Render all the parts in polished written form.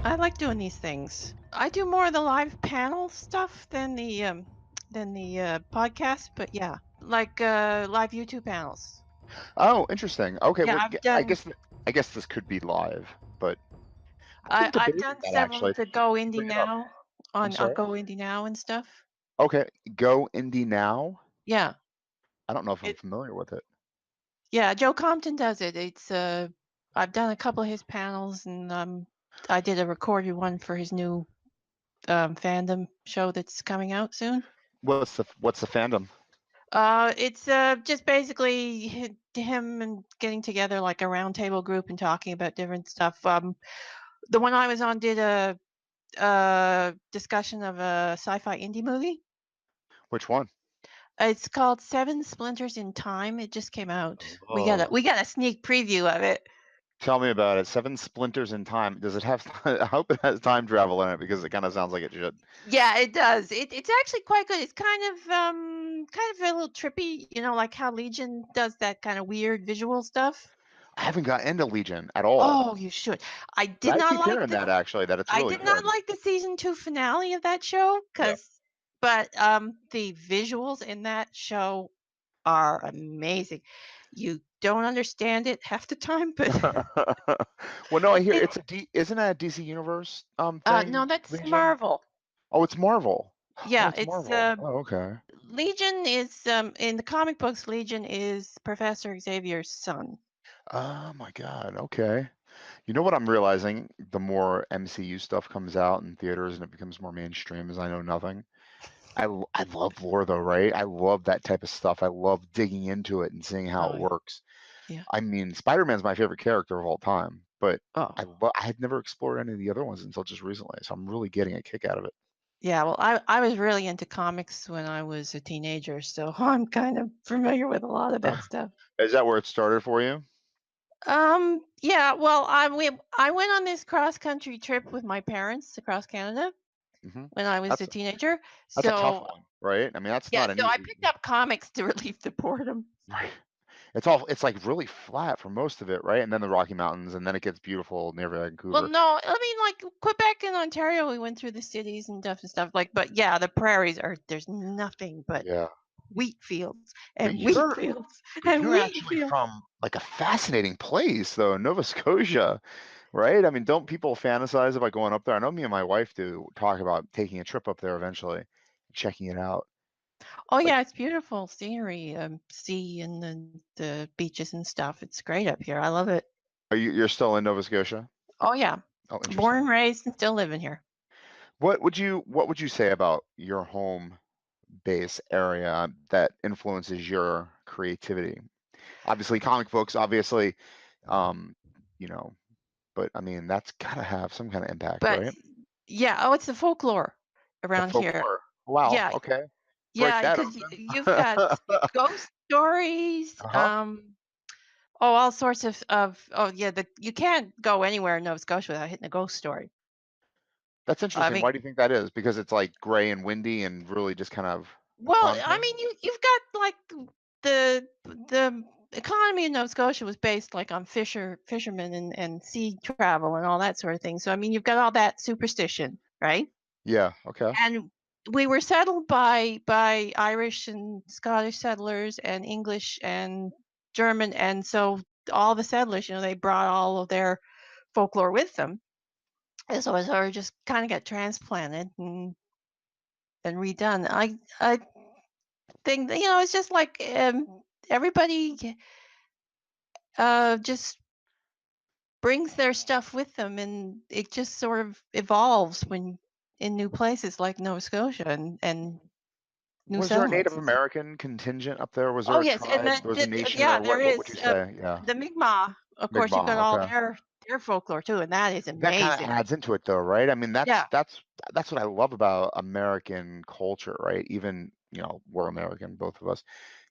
I like doing these things. I do more of the live panel stuff than the podcast, but yeah, like live YouTube panels. Oh, interesting. Okay, Yeah, well, I've I done guess I guess this could be live, but I've been I've debating done that several actually. to Go To Indie bring it up. Now I'm on sorry. Go Indie Now and stuff. Okay, Go Indie Now. Yeah, I don't know if I'm it familiar with it. yeah, Joe Compton does it. It's I've done a couple of his panels and I did a recorded one for his new fandom show that's coming out soon. What's the fandom? It's just basically him and getting together like a roundtable group and talking about different stuff. The one I was on did a discussion of a sci-fi indie movie. Which one? It's called Seven Splinters in Time. It just came out. Oh, We got a sneak preview of it. tell me about it. Seven Splinters in Time. Does it have? I hope it has time travel in it because it kind of sounds like it should. Yeah, it does. It's actually quite good. It's kind of a little trippy, you know, like how Legion does that kind of weird visual stuff. I haven't got into Legion at all, Oh, you should. I but did I not keep like hearing that actually that it's I really did not good. like the season 2 finale of that show Yep. but the visuals in that show are amazing. You don't understand it half the time, but Well, no, I hear it it's isn't that a DC Universe thing? no, that's Legion. Marvel. Oh, it's Marvel. Oh, Yeah, it's it's Marvel. Oh, okay. Legion is in the comic books Legion is Professor Xavier's son. Oh my God. Okay. You know what I'm realizing? The more MCU stuff comes out in theaters and it becomes more mainstream, is I know nothing. I love lore though, right? I love that type of stuff. I love digging into it and seeing how Oh it yeah. works. Yeah. I mean, Spider-Man's my favorite character of all time, but Oh. I had never explored any of the other ones until just recently, so I'm really getting a kick out of it. Yeah, well, I was really into comics when I was a teenager, so I'm kind of familiar with a lot of that stuff. Is that where it started for you? Yeah, well, I went on this cross country trip with my parents across Canada Hmm. when I was That's a teenager. that's a tough So, one, right? I mean, that's yeah, not an so I easy. picked up comics to relieve the boredom. Right. It's like really flat for most of it, right? And then the Rocky Mountains, and then it gets beautiful near Well, Vancouver. no, I mean, like Quebec and Ontario, we went through the cities and stuff like, but yeah, the prairies are there's nothing but Yeah. wheat fields But and wheat fields and you're wheat actually fields. from like a fascinating place though, Nova Scotia, right? I mean, don't people fantasize about going up there? I know me and my wife do talk about taking a trip up there eventually, checking it out. Oh Like, yeah, it's beautiful scenery, sea and the beaches and stuff. It's great up here. I love it. you're still in Nova Scotia? Oh yeah, Oh, born interesting. and raised and still living here. What would you say about your home base area that influences your creativity? Obviously, comic books, obviously, um, you know, but I mean, that's gotta have some kind of impact, But right? yeah, oh, it's the folklore The around here. folklore. Wow. Yeah, Okay. Break yeah, that because you've got open. ghost stories. Uh-huh. Oh, all sorts of. Oh yeah, the you can't go anywhere in Nova Scotia without hitting a ghost story. That's I interesting. mean, Why do you think that is? Because it's like gray and windy and really just kind of well, I haunting? mean, you've got like the economy in Nova Scotia was based like on fishermen and sea travel and all that sort of thing. So I mean, you've got all that superstition, right? Yeah. Okay. And we were settled by Irish and Scottish settlers and English and German, and so all the settlers, you know, they brought all of their folklore with them, and so it sort of just kind of got transplanted and redone. I think that, you know, it's just like everybody just brings their stuff with them, and it just sort of evolves when in new places like Nova Scotia and new Was there a Native settlements. American contingent up there? Was there Oh a yes, and tribe? There was a nation, yeah, or there what would is you say? Yeah. the Mi'kmaq. Of course, you've got Mi'kmaq. all Okay. their folklore too, and that is That kind of amazing. adds into it though, right? I mean, Yeah, that's what I love about American culture, right? Even, we're American, both of us,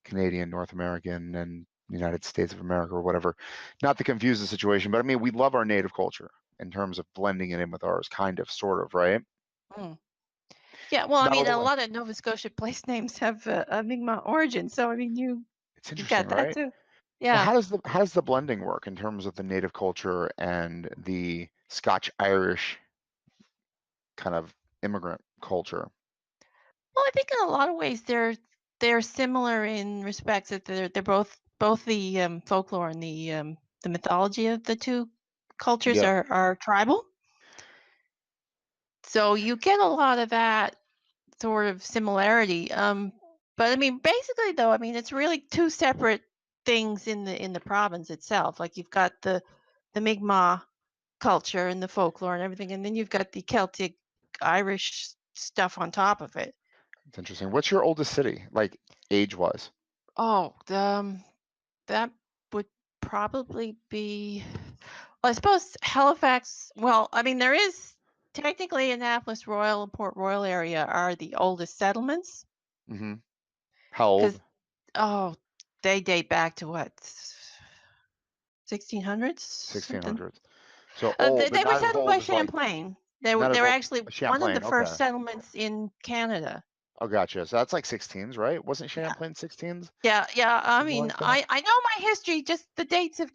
Canadian, North American, and United States of America or whatever. Not to confuse the situation, but I mean, we love our native culture in terms of blending it in with ours, kind of, sort of, right? mm. Yeah. Well, I Not all mean, the a way. lot of Nova Scotia place names have a Mi'kmaq origin, so I mean, It's you've interesting, got that right? too. Well, Yeah. how does the blending work in terms of the native culture and the Scotch Irish kind of immigrant culture? Well, I think in a lot of ways they're similar in respects that they're both the folklore and the mythology of the two cultures Yeah, are tribal. So you get a lot of that sort of similarity. But I mean, basically, though, I mean, it's really two separate things in the province itself. Like you've got the Mi'kmaq culture and the folklore and everything, and then you've got the Celtic Irish stuff on top of it. it's interesting. What's your oldest city, like age-wise? Oh, that would probably be. Well, I suppose Halifax. Well, I mean, there is technically Annapolis Royal and Port Royal area are the oldest settlements Hmm. How because old? oh, they date back to what 1600s something. 1600s. So They, old, but they were not as settled old by as like Champlain. not They as were old. actually one of the Champlain. first Okay. settlements in Canada. Oh, gotcha. So that's like 16s, right? Wasn't Yeah, Champlain 16s? yeah. I Something mean, like that. I know my history. Just the dates have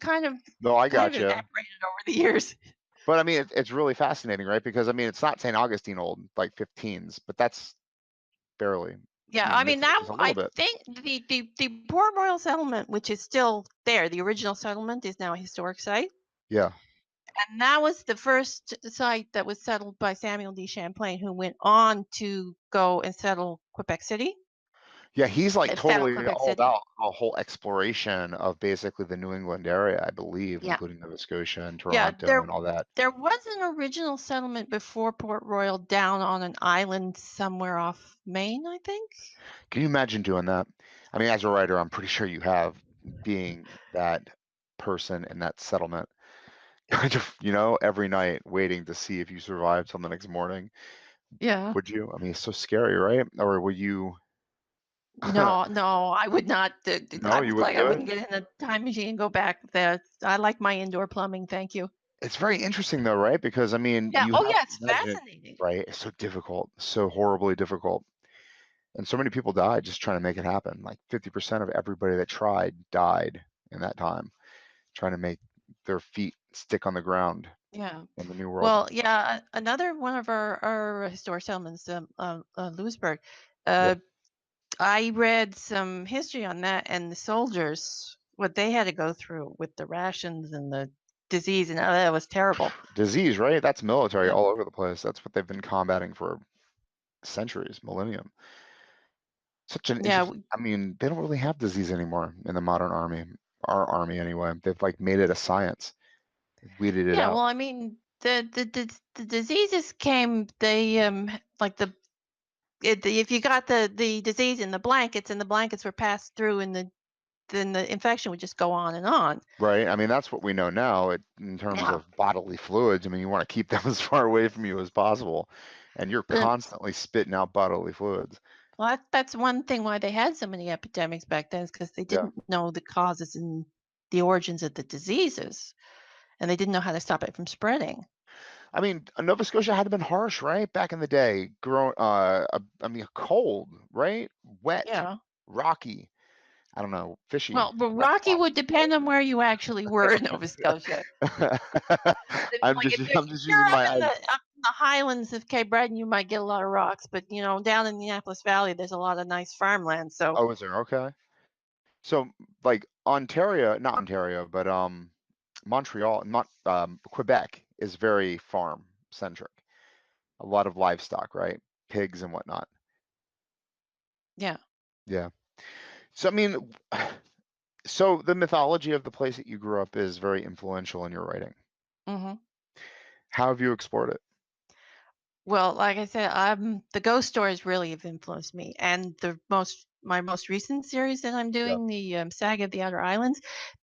No, I kind of gotcha. evaporated over the years. But I mean, it's really fascinating, right? Because I mean, it's not St. Augustine old, like 15s, but that's barely. I Yeah, I mean, mean it's now a little I bit. think the Port Royal settlement, which is still there, the original settlement is now a historic site, Yeah. and that was the first site that was settled by Samuel de Champlain, who went on to go and settle Quebec City Yeah, he's like and found totally Quebec all City. about a whole exploration of basically the New England area, I believe, Yeah, including Nova Scotia and yeah. Toronto and all that. There was an original settlement before Port Royal down on an island somewhere off Maine, I think. Can you imagine doing that? I mean, as a writer, I'm pretty sure you have being that person in that settlement, kind of, every night waiting to see if you survive till the next morning. Yeah. Would you? I mean, it's so scary, right? Or would you? No, no, I would not. No, you wouldn't I do it. wouldn't get in a time machine and go back there. I like my indoor plumbing. Thank you. It's very interesting though, right? Because I mean, Yeah. you Oh, have yeah. to It's imagine it, fascinating. right? It's so difficult, so horribly difficult. And so many people died just trying to make it happen. Like 50% of everybody that tried died in that time, trying to make their feet stick on the ground Yeah. in the New World. Well, yeah. Another one of our historic settlements, Lewisburg. Yeah. Uh, I read some history on that, and the soldiers, what they had to go through with the rations and the disease, and that was terrible. Disease, right? That's military Yeah. all over the place. That's what they've been combating for centuries, millennium. Such an Yeah. interesting. I mean, they don't really have disease anymore in the modern army. Our army, anyway. They've like made it a science. They've weeded it Yeah, out. well, I mean, the diseases came. They like if you got the disease in the blankets were passed through, and then the infection would just go on and on. Right. I mean, that's what we know now in terms Yeah, of bodily fluids. I mean, you want to keep them as far away from you as possible, and you're but constantly spitting out bodily fluids. well, that's one thing why they had so many epidemics back then, is because they Yeah. didn't know the causes and the origins of the diseases, and they didn't know how to stop it from spreading. I mean, Nova Scotia had been harsh, right? Back in the day, I mean, cold, right? Wet, Yeah. rocky. I don't know, fishy. Well, That's Rocky would depend on where you actually were in Nova Scotia. why. Like I'm if just you're using my eyes. up in the highlands of Cape Breton, you might get a lot of rocks, but down in the Annapolis Valley, there's a lot of nice farmland. So Oh, is there? Okay. So, like Ontario, not Ontario, but Montreal, not Quebec is very farm centric. A lot of livestock, right? Pigs and whatnot. yeah. Yeah. So I mean, so the mythology of the place that you grew up is very influential in your writing. hmm How have you explored it? Well, like I said, the ghost stories really have influenced me, and my most recent series that I'm Yeah. doing, the Saga of the Outer Islands,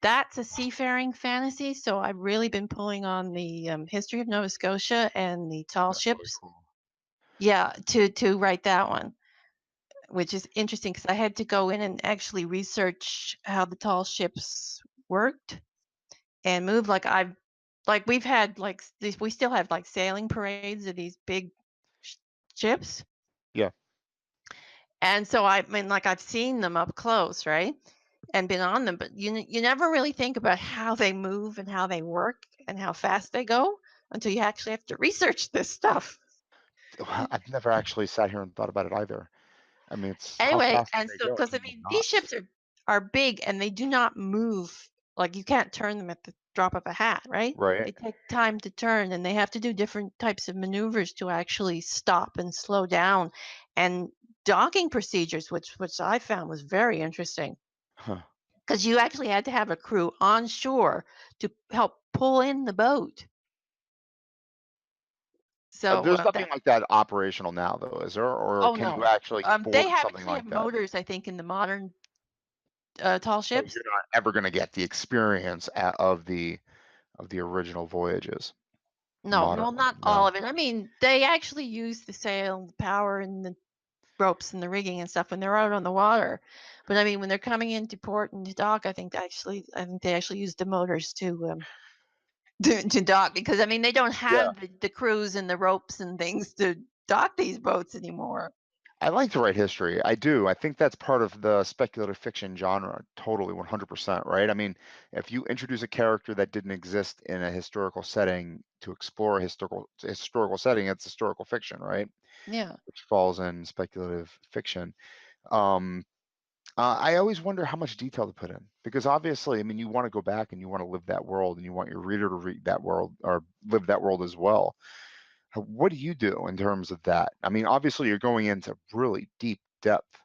that's a seafaring fantasy. So I've really been pulling on the history of Nova Scotia and the tall That's really ships. cool. Yeah, to write that one. Which is interesting because I had to go in and actually research how the tall ships worked and moved. We've had these, we still have like sailing parades of these big sh- ships, Yeah. and so I mean, like I've seen them up close, right, and been on them, but you never really think about how they move and how they work and how fast they go until you actually have to research this stuff. I've never actually sat here and thought about it either. I mean, it's how Anyway, fast can and they so go? It because I can be mean, these knots. ships are big and they do not move. Like you can't turn them at the drop of a hat, right? Right. They take time to turn and they have to do different types of maneuvers to actually stop and slow down and docking procedures, which I found was very interesting Huh. because you actually had to have a crew on shore to help pull in the boat. So There's nothing that like that operational now, though, is there? Or oh can you no, actually they board have something actually have like that? motors, I think, in the modern tall But ships. you're not ever going to get the experience of the original voyages, the No, modern well, ones. not all No. of it. I mean, they actually use the sail, the power, and the ropes and the rigging and stuff when they're out on the water. But I mean, when they're coming into port and to dock, I think they actually use the motors to to dock because I mean they don't Yeah. have the crews and the ropes and things to dock these boats anymore. I like to write history. I do. I think that's part of the speculative fiction genre, totally 100%, right? I mean, if you introduce a character that didn't exist in a historical setting to explore a historical setting, it's historical fiction, right? Yeah, Which falls in speculative fiction. Um, I always wonder how much detail to put in because obviously, I mean, you want to go back and you want to live that world and you want your reader to read that world or live that world as well. What do you do in terms of that? I mean, obviously, you're going into really deep depth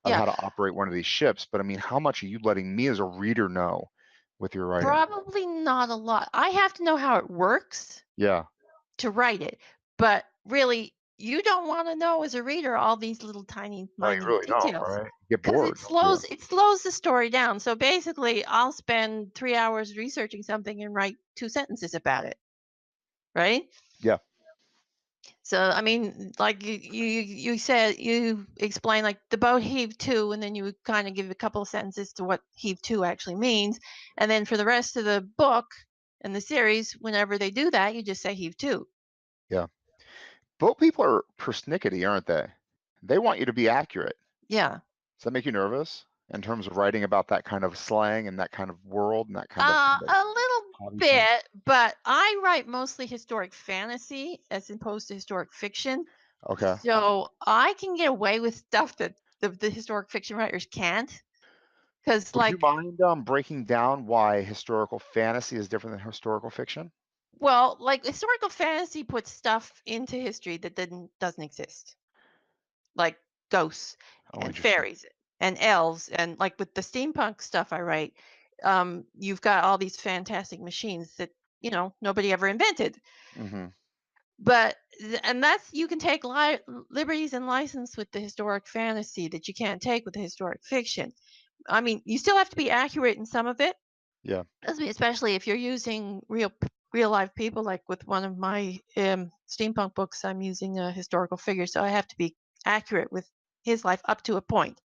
of yeah. how to operate one of these ships, but I mean, how much are you letting me as a reader know with your writing? Probably not a lot. I have to know how it works Yeah. to write it, but really, you don't want to know as a reader all these little tiny, No, you minute really don't, details. right? You get 'Cause bored, don't you? it slows the story down, so basically, I'll spend 3 hours researching something and write 2 sentences about it, right? Yeah. So, I mean, like you said you explain, like, the boat heaved to, and then you would kinda give a couple of sentences to what heave to actually means, and then for the rest of the book and the series, whenever they do that, you just say heave to. Yeah. Boat people are persnickety, aren't they? They want you to be accurate. Yeah. Does that make you nervous in terms of writing about that kind of slang and that kind of world and that kind of A little hobby scene? bit, but I write mostly historic fantasy as opposed to historic fiction. Okay. So I can get away with stuff that the historic fiction writers can't. Because, Would you like, mind breaking down why historical fantasy is different than historical fiction? well, like historical fantasy puts stuff into history that doesn't exist, like ghosts Oh, and interesting. fairies and elves, and like with the steampunk stuff I write, you've got all these fantastic machines that nobody ever invented. Hmm. But and that's you can take liberties and license with the historic fantasy that you can't take with the historic fiction. I mean, you still have to be accurate in some of it, Yeah. especially if you're using real life people. Like with one of my steampunk books, I'm using a historical figure, so I have to be accurate with his life up to a point.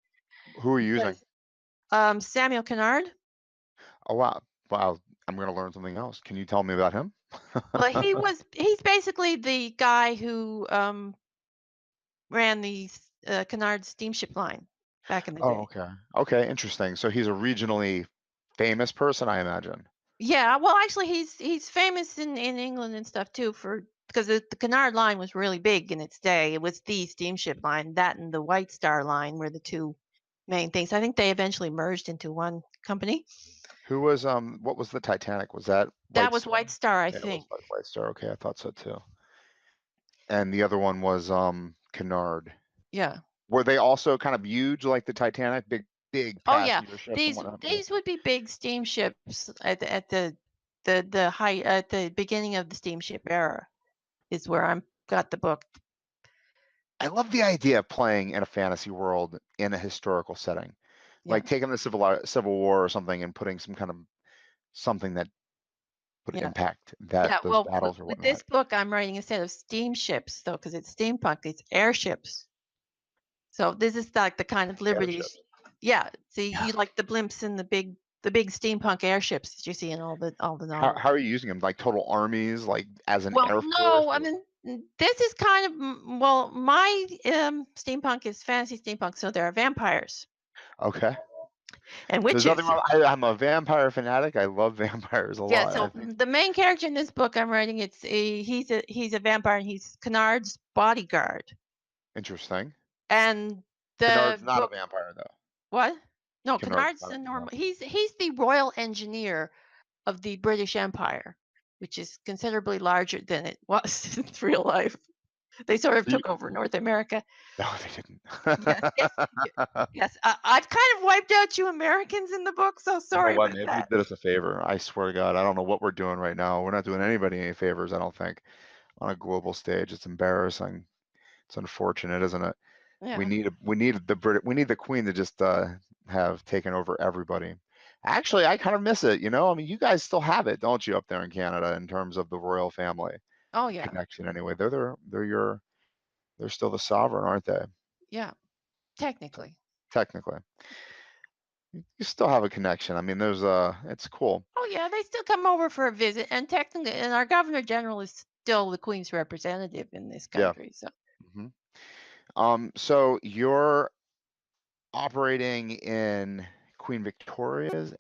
Who are you using? Because Samuel Kennard, Oh, wow. Wow. I'm going to learn something else. Can you tell me about him? well, he's basically the guy who ran the Kennard steamship line back in the Oh, day. okay. Okay, interesting. So he's a regionally famous person, I imagine. Yeah, well, actually, he's famous in England and stuff too for because the Cunard line was really big in its day. It was the steamship line. That and the White Star line were the two main things. I think they eventually merged into one company. Who was what was the Titanic? Was that That White was Star? White Star, I Yeah, it was think. White Star. Okay, I thought so too. And the other one was Cunard. Yeah. Were they also kind of huge like the Titanic, big Oh yeah. passenger ships and These whatnot? Yeah. these would be big steamships at the high at the beginning of the steamship era is where I'm got the book. I love the idea of playing in a fantasy world in a historical setting. Yeah. Like taking the Civil War or something and putting some kind of something that would Yeah. impact that Yeah, those well, battles or with whatnot. this book, I'm writing instead of steamships, though, because it's steampunk, it's airships. So this is like the kind of liberties. Airships. Yeah, see, Yeah. you like the blimps and the big steampunk airships that you see in all the How novels. are you using them? Like total armies, like as an Well, air force? no, I Or, mean this is kind of well, my steampunk is fantasy steampunk, so there are vampires. okay. and There's nothing witches. wrong. I'm a vampire fanatic. I love vampires a Yeah, lot. I so think the main character in this book I'm writing, he's a vampire and he's Kennard's bodyguard. interesting. And Kennard's the not a book vampire though. what? No, Kennard's Kennard's not. the No. normal he's the royal engineer of the British Empire, which is considerably larger than it was in real life. They sort of So you, took over North America. no, they didn't. Yes, yes, yes. I've kind of wiped out you Americans in the book, so You know sorry what? about Maybe you that. did us a favor. I swear to God, I don't know what we're doing right now. We're not doing anybody any favors, I don't think, on a global stage. It's embarrassing. It's unfortunate, isn't it? Yeah. We need the Queen to just have taken over everybody. Actually, I kind of miss it. I mean, you guys still have it, don't you, up there in Canada, in terms of the royal family Oh yeah. connection? Anyway, they're still the sovereign, aren't they? Yeah. Technically. Technically, you still have a connection. I mean, it's cool. Oh yeah, they still come over for a visit, and technically, and our governor general is still the Queen's representative in this Yeah. country. So hmm So you're operating in Queen Victoria's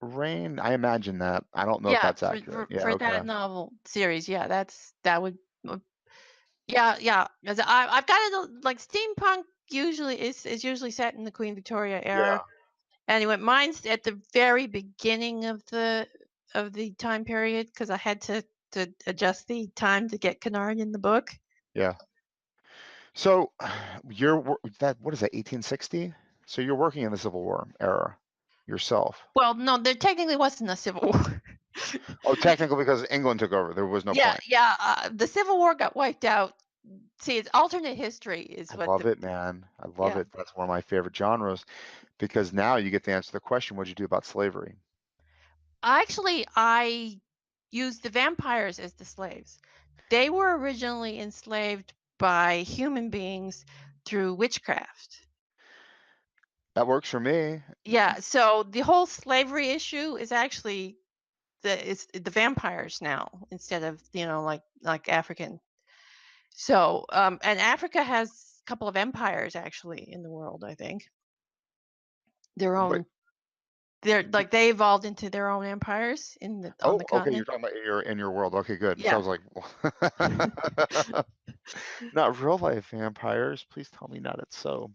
reign. I imagine that. I don't know if yeah, that's accurate. Yeah. for Okay. that novel series, yeah, that would yeah, yeah. 'Cause I've got it like steampunk usually is usually set in the Queen Victoria era. Yeah. Anyway, mine's at the very beginning of the time period because I had to adjust the time to get Kennard in the book. Yeah. So what is that, 1860? So you're working in the Civil War era yourself. Well, no, there technically wasn't a civil war. Oh, technically because England took over, there was no Yeah, point. yeah. The Civil War got wiped out. See, it's alternate history is I what love the it, man. I love yeah. it. That's one of my favorite genres because now you get to answer the question, what'd you do about slavery? Actually, I used the vampires as the slaves. They were originally enslaved by human beings through witchcraft. That works for me. Yeah, so the whole slavery issue is actually it's the vampires now instead of, like African. So, and Africa has a couple of empires actually in the world, I think. Their But own they're like they evolved into their own empires on oh, the okay, you're continent. talking about in your world. Okay, good. So I Yeah. was like, not real life vampires. Please tell me not it's so.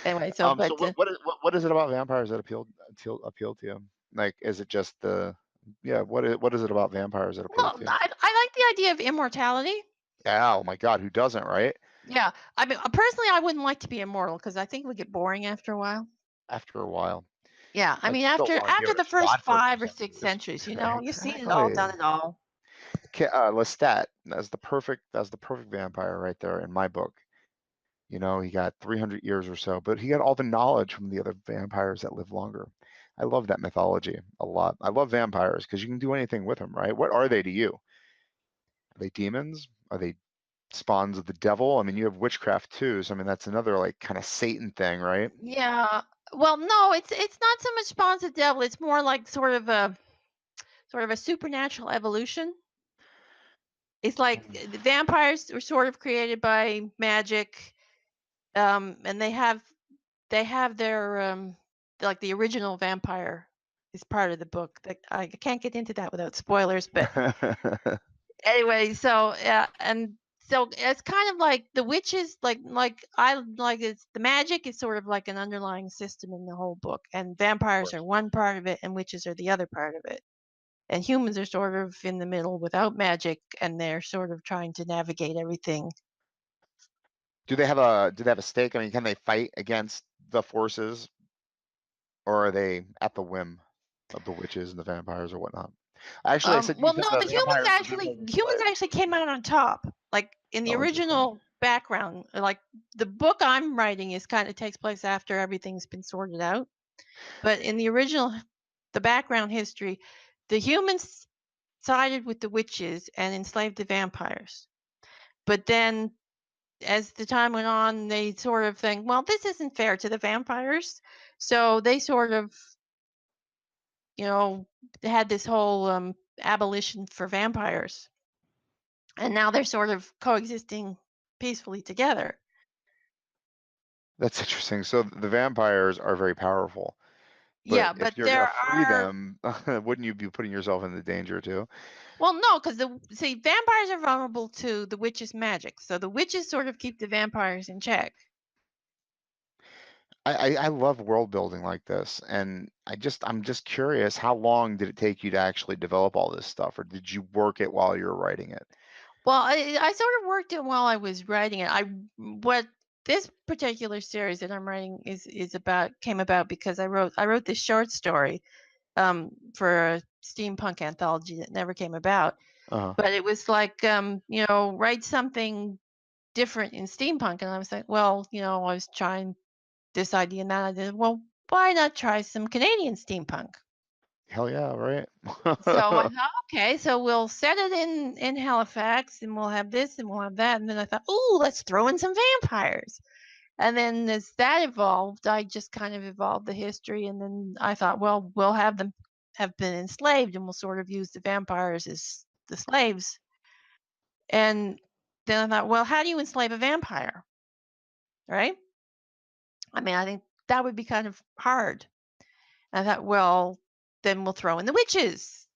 Anyway, so So but what is it about vampires that appeal to you? Like, is it just yeah? What is it about vampires that appeals well, to you? I like the idea of immortality. Yeah, oh my God, who doesn't, right? Yeah. I mean, personally, I wouldn't like to be immortal because I think it would get boring after a while. After a while, Yeah. I like mean, you don't want to give after it a the first shot for a few 5 or seconds 6 and just centuries, you've seen it all, exactly. done it all. Lestat, that's the perfect vampire right there in my book. He got 300 years or so, but he got all the knowledge from the other vampires that live longer. I love that mythology a lot. I love vampires because you can do anything with them, right? What are they to you? Are they demons? Are they spawns of the devil? I mean, you have witchcraft too, so I mean that's another like kind of Satan thing, right? Yeah. Well, no, it's not so much spawns of devil. It's more like sort of a supernatural evolution. It's like the vampires were sort of created by magic, and they have their like the original vampire is part of the book. That I can't get into that without spoilers, but anyway, so yeah, and so it's kind of like the witches, like I like it's the magic is sort of like an underlying system in the whole book, and vampires are one part of it, and witches are the other part of it. And humans are sort of in the middle without magic, and they're sort of trying to navigate everything. Do they have a stake? I mean, can they fight against the forces, or are they at the whim of the witches and the vampires or whatnot? Actually, I said you Well, said no, the vampires were the humans slaves. actually came out on top. Like in the Oh, interesting. original background, like the book I'm writing is kind of takes place after everything's been sorted out. But in the original, the background history, the humans sided with the witches and enslaved the vampires. But then as the time went on, they sort of think, well, this isn't fair to the vampires. So they sort of, you know, had this whole abolition for vampires. And now they're sort of coexisting peacefully together. That's interesting. So the vampires are very powerful, but Yeah, but if you're there gonna free are them, wouldn't you be putting yourself into danger too? well, no, because the see vampires are vulnerable to the witch's magic, so the witches sort of keep the vampires in check. I love world building like this, and I'm just curious, how long did it take you to actually develop all this stuff, or did you work it while you were writing it? Well, I sort of worked it while I was writing it. I what this particular series that I'm writing is about came about because I wrote this short story for a steampunk anthology that never came about. Uh-huh. But it was like write something different in steampunk, and I was like, well, I was trying this idea and that idea. Well, why not try some Canadian steampunk? Hell yeah, right? So I thought, okay, so we'll set it in Halifax, and we'll have this, and we'll have that, and then I thought, oh, let's throw in some vampires. And then as that evolved, I just kind of evolved the history, and then I thought, well, we'll have them have been enslaved, and we'll sort of use the vampires as the slaves. And then I thought, well, how do you enslave a vampire, right? I mean, I think that would be kind of hard. And I thought, well, then we'll throw in the witches.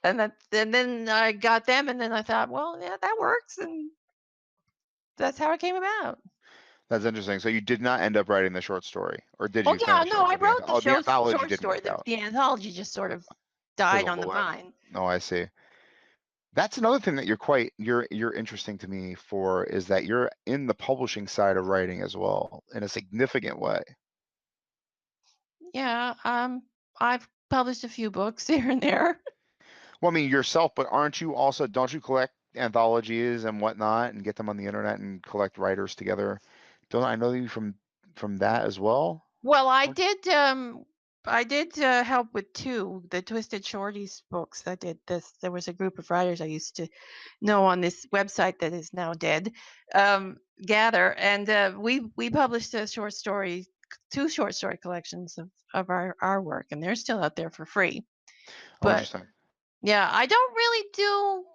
And then I got them, and then I thought, well, yeah, that works, and that's how it came about. That's interesting. So you did not end up writing the short story, or did Well, you yeah, finish no, it I for the wrote the the anthology short didn't story. work The, out, the anthology just sort of died fizzled on the away? vine. Oh, I see. That's another thing that you're interesting to me for, is that you're in the publishing side of writing as well in a significant way. Yeah, I've published a few books here and there. Well, I mean yourself, but aren't you also, don't you collect anthologies and whatnot and get them on the internet and collect writers together? Don't I know you from that as well? Well, I did help with two, the Twisted Shorties books. I did this. There was a group of writers I used to know on this website that is now dead, Gather, and we published a short story, two short story collections of our work, and they're still out there for free. Oh, But interesting. yeah, I don't really do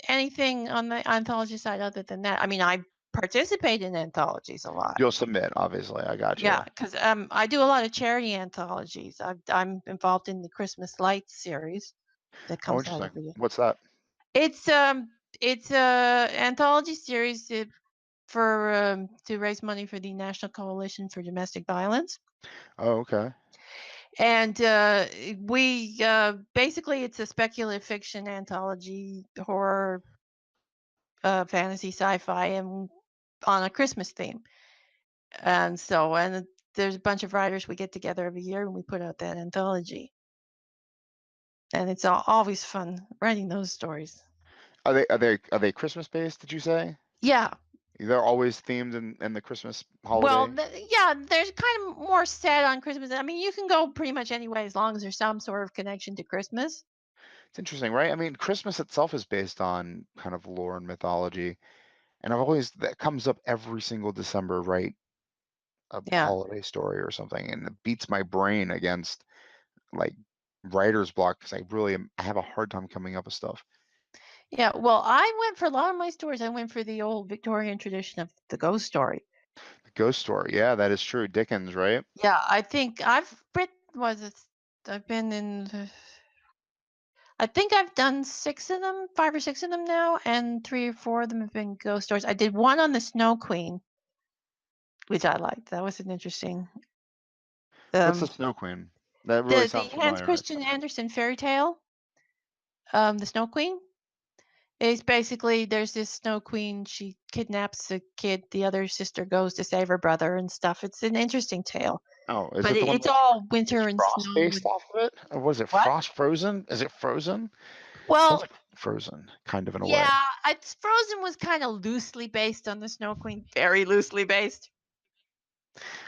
anything on the anthology side other than that. I mean, I participate in anthologies a lot. You'll submit, obviously. I got you. Yeah, because I do a lot of charity anthologies. I'm involved in the Christmas Lights series that Oh, comes out interesting. every year. What's that? It's it's a anthology series for to raise money for the National Coalition for Domestic Violence, Oh, okay. and we basically it's a speculative fiction anthology, horror, fantasy, sci-fi, and on a Christmas theme. And there's a bunch of writers we get together every year and we put out that anthology. And it's always fun writing those stories. Are they Christmas based, did you say? Yeah. They're always themed in the Christmas Well, holiday? yeah, there's kind of more set on Christmas. I mean, you can go pretty much any way as long as there's some sort of connection to Christmas. It's interesting, right? I mean, Christmas itself is based on kind of lore and mythology, and I've always that comes up every single December, right? A Yeah. holiday story or something, and it beats my brain against like writer's block because I have a hard time coming up with stuff. Yeah. Well, I went for a lot of my stories. I went for the old Victorian tradition of the ghost story. The ghost story, yeah, that is true. Dickens, right? Yeah. I think I've written, was it, I've been in I think I've done 6 of them, 5 or 6 of them now, and 3 or 4 of them have been ghost stories. I did one on the Snow Queen, which I liked. That was an interesting, What's the um, Snow Queen? That really the sounds Hans familiar. Christian Andersen fairy tale, the Snow Queen, is basically there's this Snow Queen, she kidnaps a kid, the other sister goes to save her brother and stuff. It's an interesting tale, Oh, is but it the one it's that's all is winter and Frost snow based and off of it? Or was it what? Frost Frozen? Is it Frozen? Sounds Well, like Frozen, kind of in a way. yeah, it's Frozen was kinda loosely based on the Snow Queen, very loosely based.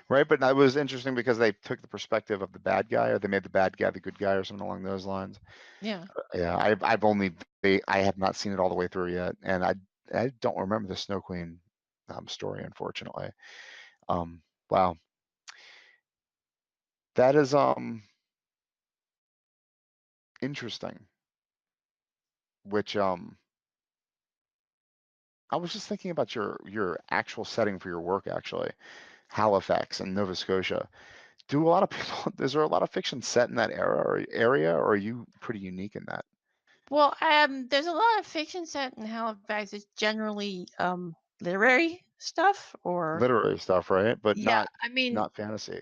Right, but that was interesting because they took the perspective of the bad guy, or they made the bad guy the good guy, or something along those lines. Yeah. Yeah, I have not seen it all the way through yet, and I don't remember the Snow Queen story, unfortunately. Um, wow, that is interesting. Which I was just thinking about your actual setting for your work, actually, Halifax and Nova Scotia. Do a lot of people? Is there a lot of fiction set in that area, or are you pretty unique in that? Well, there's a lot of fiction set in Halifax. It's generally literary stuff, or Literary stuff, right? But yeah, not I mean not fantasy.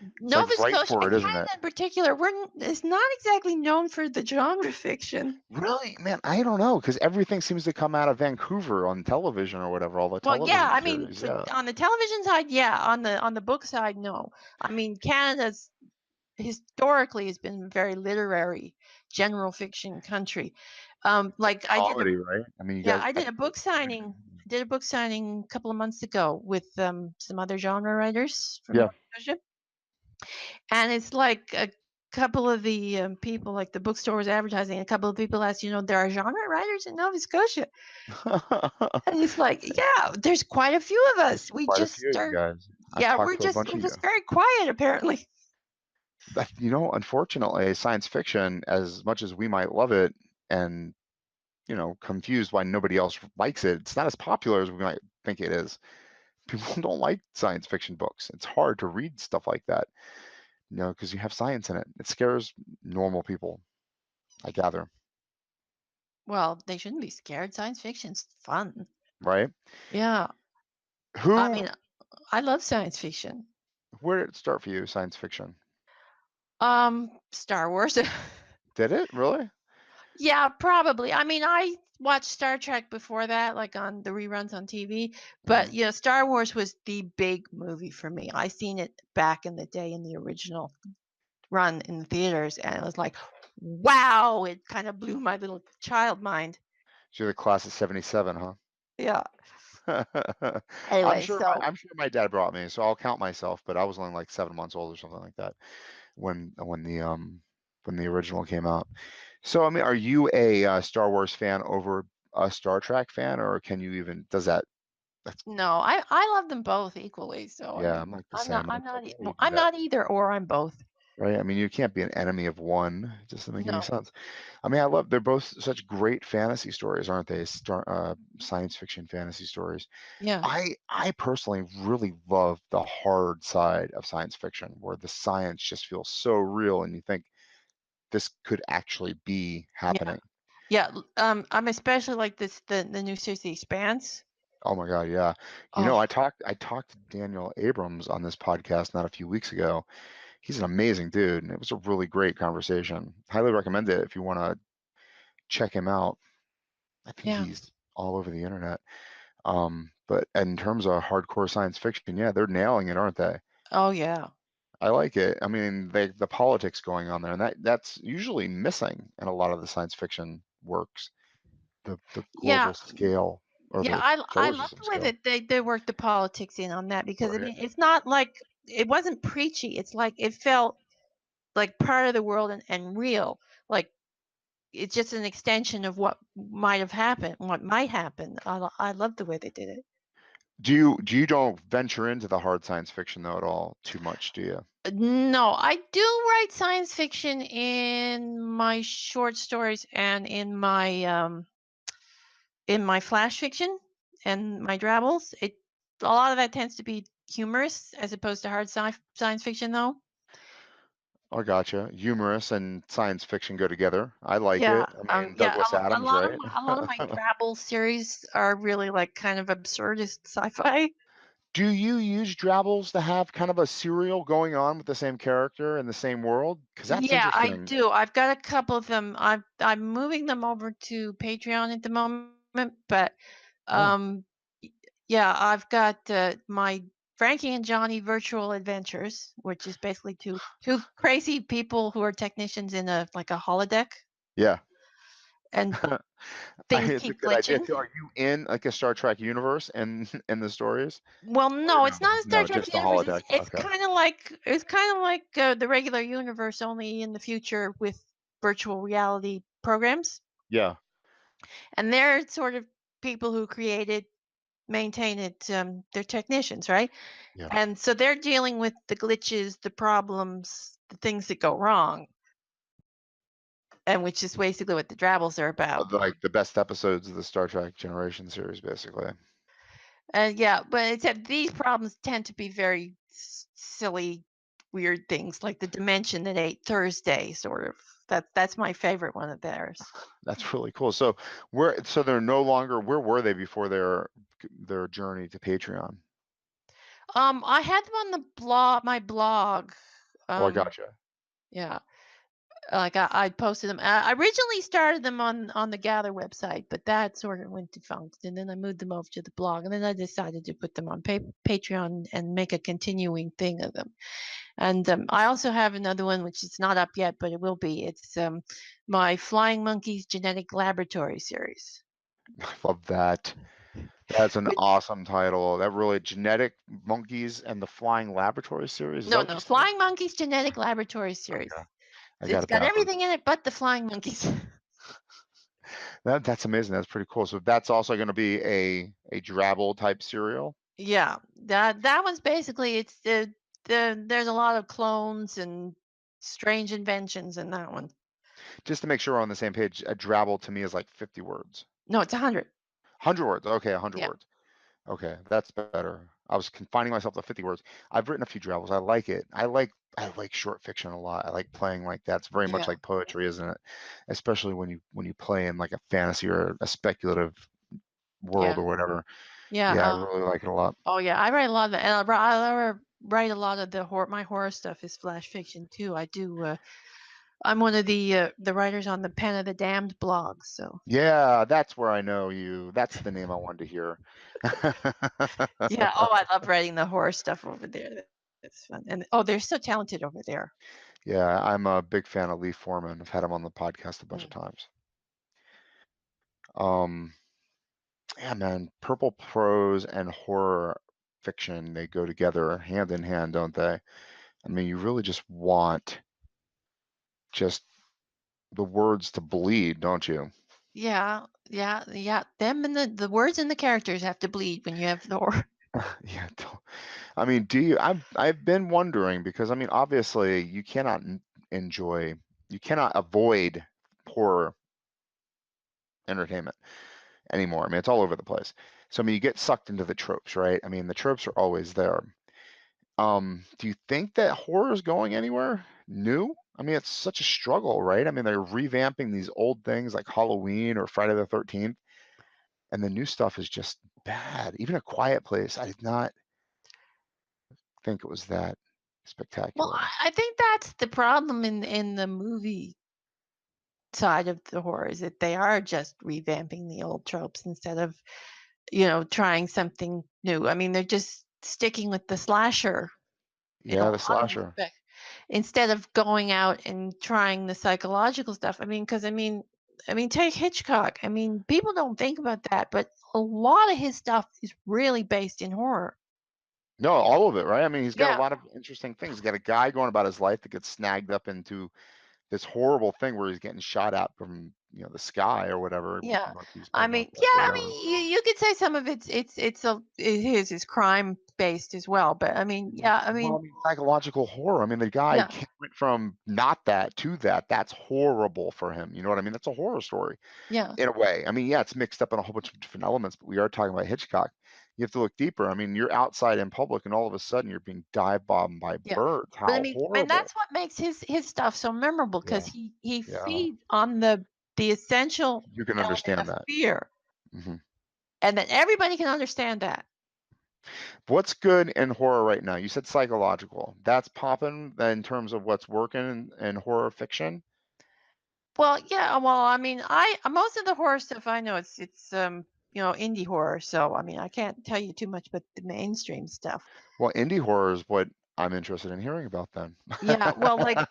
It's Nova like right Scotia for and it, isn't it? Canada in particular, is not exactly known for the genre fiction. Really, man, I don't know because everything seems to come out of Vancouver on television or whatever. All the Well, yeah, television I mean, series, yeah. on the television side, yeah. On the book side, no. I mean, Canada's historically has been a very literary, general fiction country. Like Comedy, right? I mean, you yeah, guys, I did a book signing. I did a book signing a couple of months ago with some other genre writers from yeah. Nova Scotia, and it's like a couple of the people, like the bookstore was advertising. A couple of people asked, there are genre writers in Nova Scotia, and it's like, yeah, there's quite a few of us. We Quite a just few of you are, guys. I've yeah, talked to a bunch we're of you. just very quiet apparently. Unfortunately, science fiction, as much as we might love it and, confused why nobody else likes it, it's not as popular as we might think it is. People don't like science fiction books. It's hard to read stuff like that, because you have science in it. It scares normal people, I gather, Well, they shouldn't be scared. Science fiction's fun. right? Yeah, I Who, mean, I love science fiction. where did it start for you, science fiction? Star Wars. Did it really? Yeah, probably. I mean, I watched Star Trek before that, like on the reruns on TV, but Hmm. Star Wars was the big movie for me. I seen it back in the day in the original run in the theaters, and it was like, wow, it kind of blew my little child mind. So you're the class of '77, huh? Yeah. I'm Anyway, sure my so I'm sure my dad brought me, so I'll count myself, but I was only like 7 months old or something like that when the original came out. So I mean, are you a Star Wars fan over a Star Trek fan, or can you even does that? That's no, I love them both equally. So I yeah, mean, I'm like the same. I'm It's like not how do you do I'm that, not either or. I'm both. right? I mean, you can't be an enemy of one. It just doesn't make any No. sense. I mean, I love they're both such great fantasy stories, aren't they? Science fiction fantasy stories. Yeah. I personally really love the hard side of science fiction where the science just feels so real and you think this could actually be Yeah. happening. Yeah. I'm especially like this the new series The Expanse. Oh my God, yeah. Oh, I talked to Daniel Abrams on this podcast not a few weeks ago. He's an amazing dude, and it was a really great conversation. Highly recommend it if you want to check him out. I think yeah. he's all over the internet. But in terms of hardcore science fiction, yeah, they're nailing it, aren't they? Oh, yeah. I like it. I mean, the politics going on there, and that's usually missing in a lot of the science fiction works. The Yeah. global scale or Yeah, the I solar love system the way scale. that they work the politics in on that, because I Right. mean, it's not like it wasn't preachy. It's like it felt like part of the world and real. Like it's just an extension of what might have happened, what might happen. I love the way they did it. Do you don't venture into the hard science fiction though at all too much, do you? No, I do write science fiction in my short stories and in my flash fiction and my drabbles. It A lot of that tends to be humorous as opposed to hard science fiction, though. I gotcha. Humorous and science fiction go together. I like Yeah, it. I mean, yeah. Douglas A Adams, lot of right? a lot of my drabble series are really like kind of absurdist sci-fi. Do you use Drabbles to have kind of a serial going on with the same character in the same world? Because that's Yeah, I interesting. do. I've got a couple of them. I'm moving them over to Patreon at the moment, but Oh, um, y- yeah, I've got my Frankie and Johnny virtual adventures, which is basically two crazy people who are technicians in a like a holodeck, yeah. and things It's a keep good idea glitching. too. Are you in like a Star Trek universe and in the stories? Well, Or no, no? it's not a Star No, Trek just the universe. holodeck. Okay. It's kind of like the regular universe, only in the future with virtual reality programs. Yeah. And they're sort of people who create it, maintain it. They're technicians, right? Yeah. And so they're dealing with the glitches, the problems, the things that go wrong. and which is basically what the Drabbles are about. Like the best episodes of the Star Trek Generation series, basically. And yeah, but except these problems tend to be very silly, weird things like the dimension that ate Thursday, sort of. That's my favorite one of theirs. That's really cool. So so they're no longer, where were they before their journey to Patreon? I had them on the blog, my blog. Oh, I Um, gotcha. yeah, like I posted them. I originally started them on the Gather website, but that sort of went defunct, and then I moved them over to the blog, and then I decided to put them on Patreon and make a continuing thing of them. And I also have another one which is not up yet, but it will be. It's my Flying Monkeys Genetic Laboratory series. I love that. That's an Which awesome title. That really, Genetic Monkeys and the Flying Laboratory series. Is that no, what you no, said? Flying Monkeys Genetic Laboratory series. Okay, I got It's it got backwards. everything in it but the flying monkeys. That's amazing. That's pretty cool. So that's also going to be a Drabble type serial. Yeah, that one's basically it's there's a lot of clones and strange inventions in that one. Just to make sure we're on the same page, a Drabble to me is like 50 words. No, it's 100. 100 words. Okay, 100 Yeah, words. Okay, that's better. I was confining myself to 50 words. I've written a few Drabbles. I like it. I like short fiction a lot. I like playing like that. It's very much yeah, like poetry, isn't it? Especially when you play in like a fantasy or a speculative world yeah, or whatever. yeah. Yeah, I really like it a lot. Oh yeah, I write a lot of that, and I write a lot of the my horror stuff is flash fiction too. I do. I'm one of the writers on the Pen of the Damned blog. So Yeah, that's where I know you. That's the name I wanted to hear. yeah. Oh, I love writing the horror stuff over there. That's fun. And oh, they're so talented over there. Yeah, I'm a big fan of Lee Foreman. I've had him on the podcast a bunch of Mm. times. Um, yeah, man, purple prose and horror fiction, they go together hand in hand, don't they? I mean, you really just want just the words to bleed, don't you? Yeah, yeah, yeah. Them and the words and the characters have to bleed when you have the horror. Yeah, I mean, do you? I've been wondering because I mean, obviously, you cannot enjoy, you cannot avoid horror entertainment anymore. I mean, it's all over the place. So I mean, you get sucked into the tropes, right? I mean, the tropes are always there. Do you think that horror is going anywhere new? I mean, it's such a struggle, right? I mean, they're revamping these old things like Halloween or Friday the 13th, and the new stuff is just bad. Even A Quiet Place, I did not think it was that Well, spectacular. I think that's the problem in the movie side of the horror is that they are just revamping the old tropes instead of trying something new. I mean, they're just sticking with the slasher in a Yeah, the lot of slasher. respects instead of going out and trying the psychological stuff. I mean, because I mean, take Hitchcock. I mean, people don't think about that, but a lot of his stuff is really based in horror. No, all of it, right? I mean, he's got a Yeah, lot of interesting things. He's got a guy going about his life that gets snagged up into this horrible thing where he's getting shot at from, the sky or whatever, yeah. monkeys I by mean, Northwest yeah. or I whatever. mean, you could say some of it is crime based as well. But I mean, yeah. I Well, mean, I mean, psychological horror. I mean, the guy yeah, went from not that to that. That's horrible for him. You know what I mean? That's a horror story yeah, in a way. I mean, yeah, it's mixed up in a whole bunch of different elements, but we are talking about Hitchcock. You have to look deeper. I mean, you're outside in public and all of a sudden you're being dive bombed by yeah. birds. But I How mean, and horrible. that's what makes his stuff so memorable because Yeah. he Yeah. feeds on the essential You can element understand of that. fear, hmm and then everybody can understand that. What's good in horror right now? You said psychological. That's popping in terms of what's working in horror fiction. Well, yeah. Well, I mean, I most of the horror stuff I know it's indie horror. So I mean, I can't tell you too much about the mainstream stuff. Well, indie horror is what I'm interested in hearing about then. Yeah. Well, like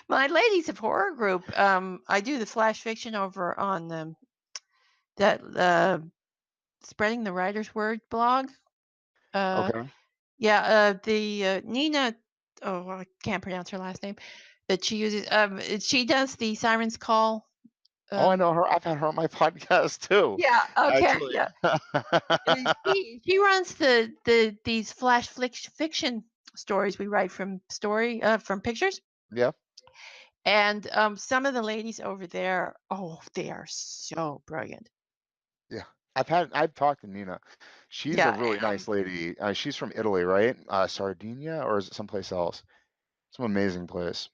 my Ladies of Horror group. I do the flash fiction over on that spreading the writer's word blog. Uh, Okay. yeah. The Nina. Oh, I can't pronounce her last name. That she uses. She does the Siren's Call. Oh, I Um, know her. I've had her on my podcast too, yeah. Okay. actually. Yeah. She runs these flash fiction stories we write from pictures, Yeah. And some of the ladies over there, oh, they are so brilliant. Yeah. I've talked to Nina. She's a Yeah, really nice lady. She's from Italy, right? Sardinia, or is it someplace else? Some amazing place.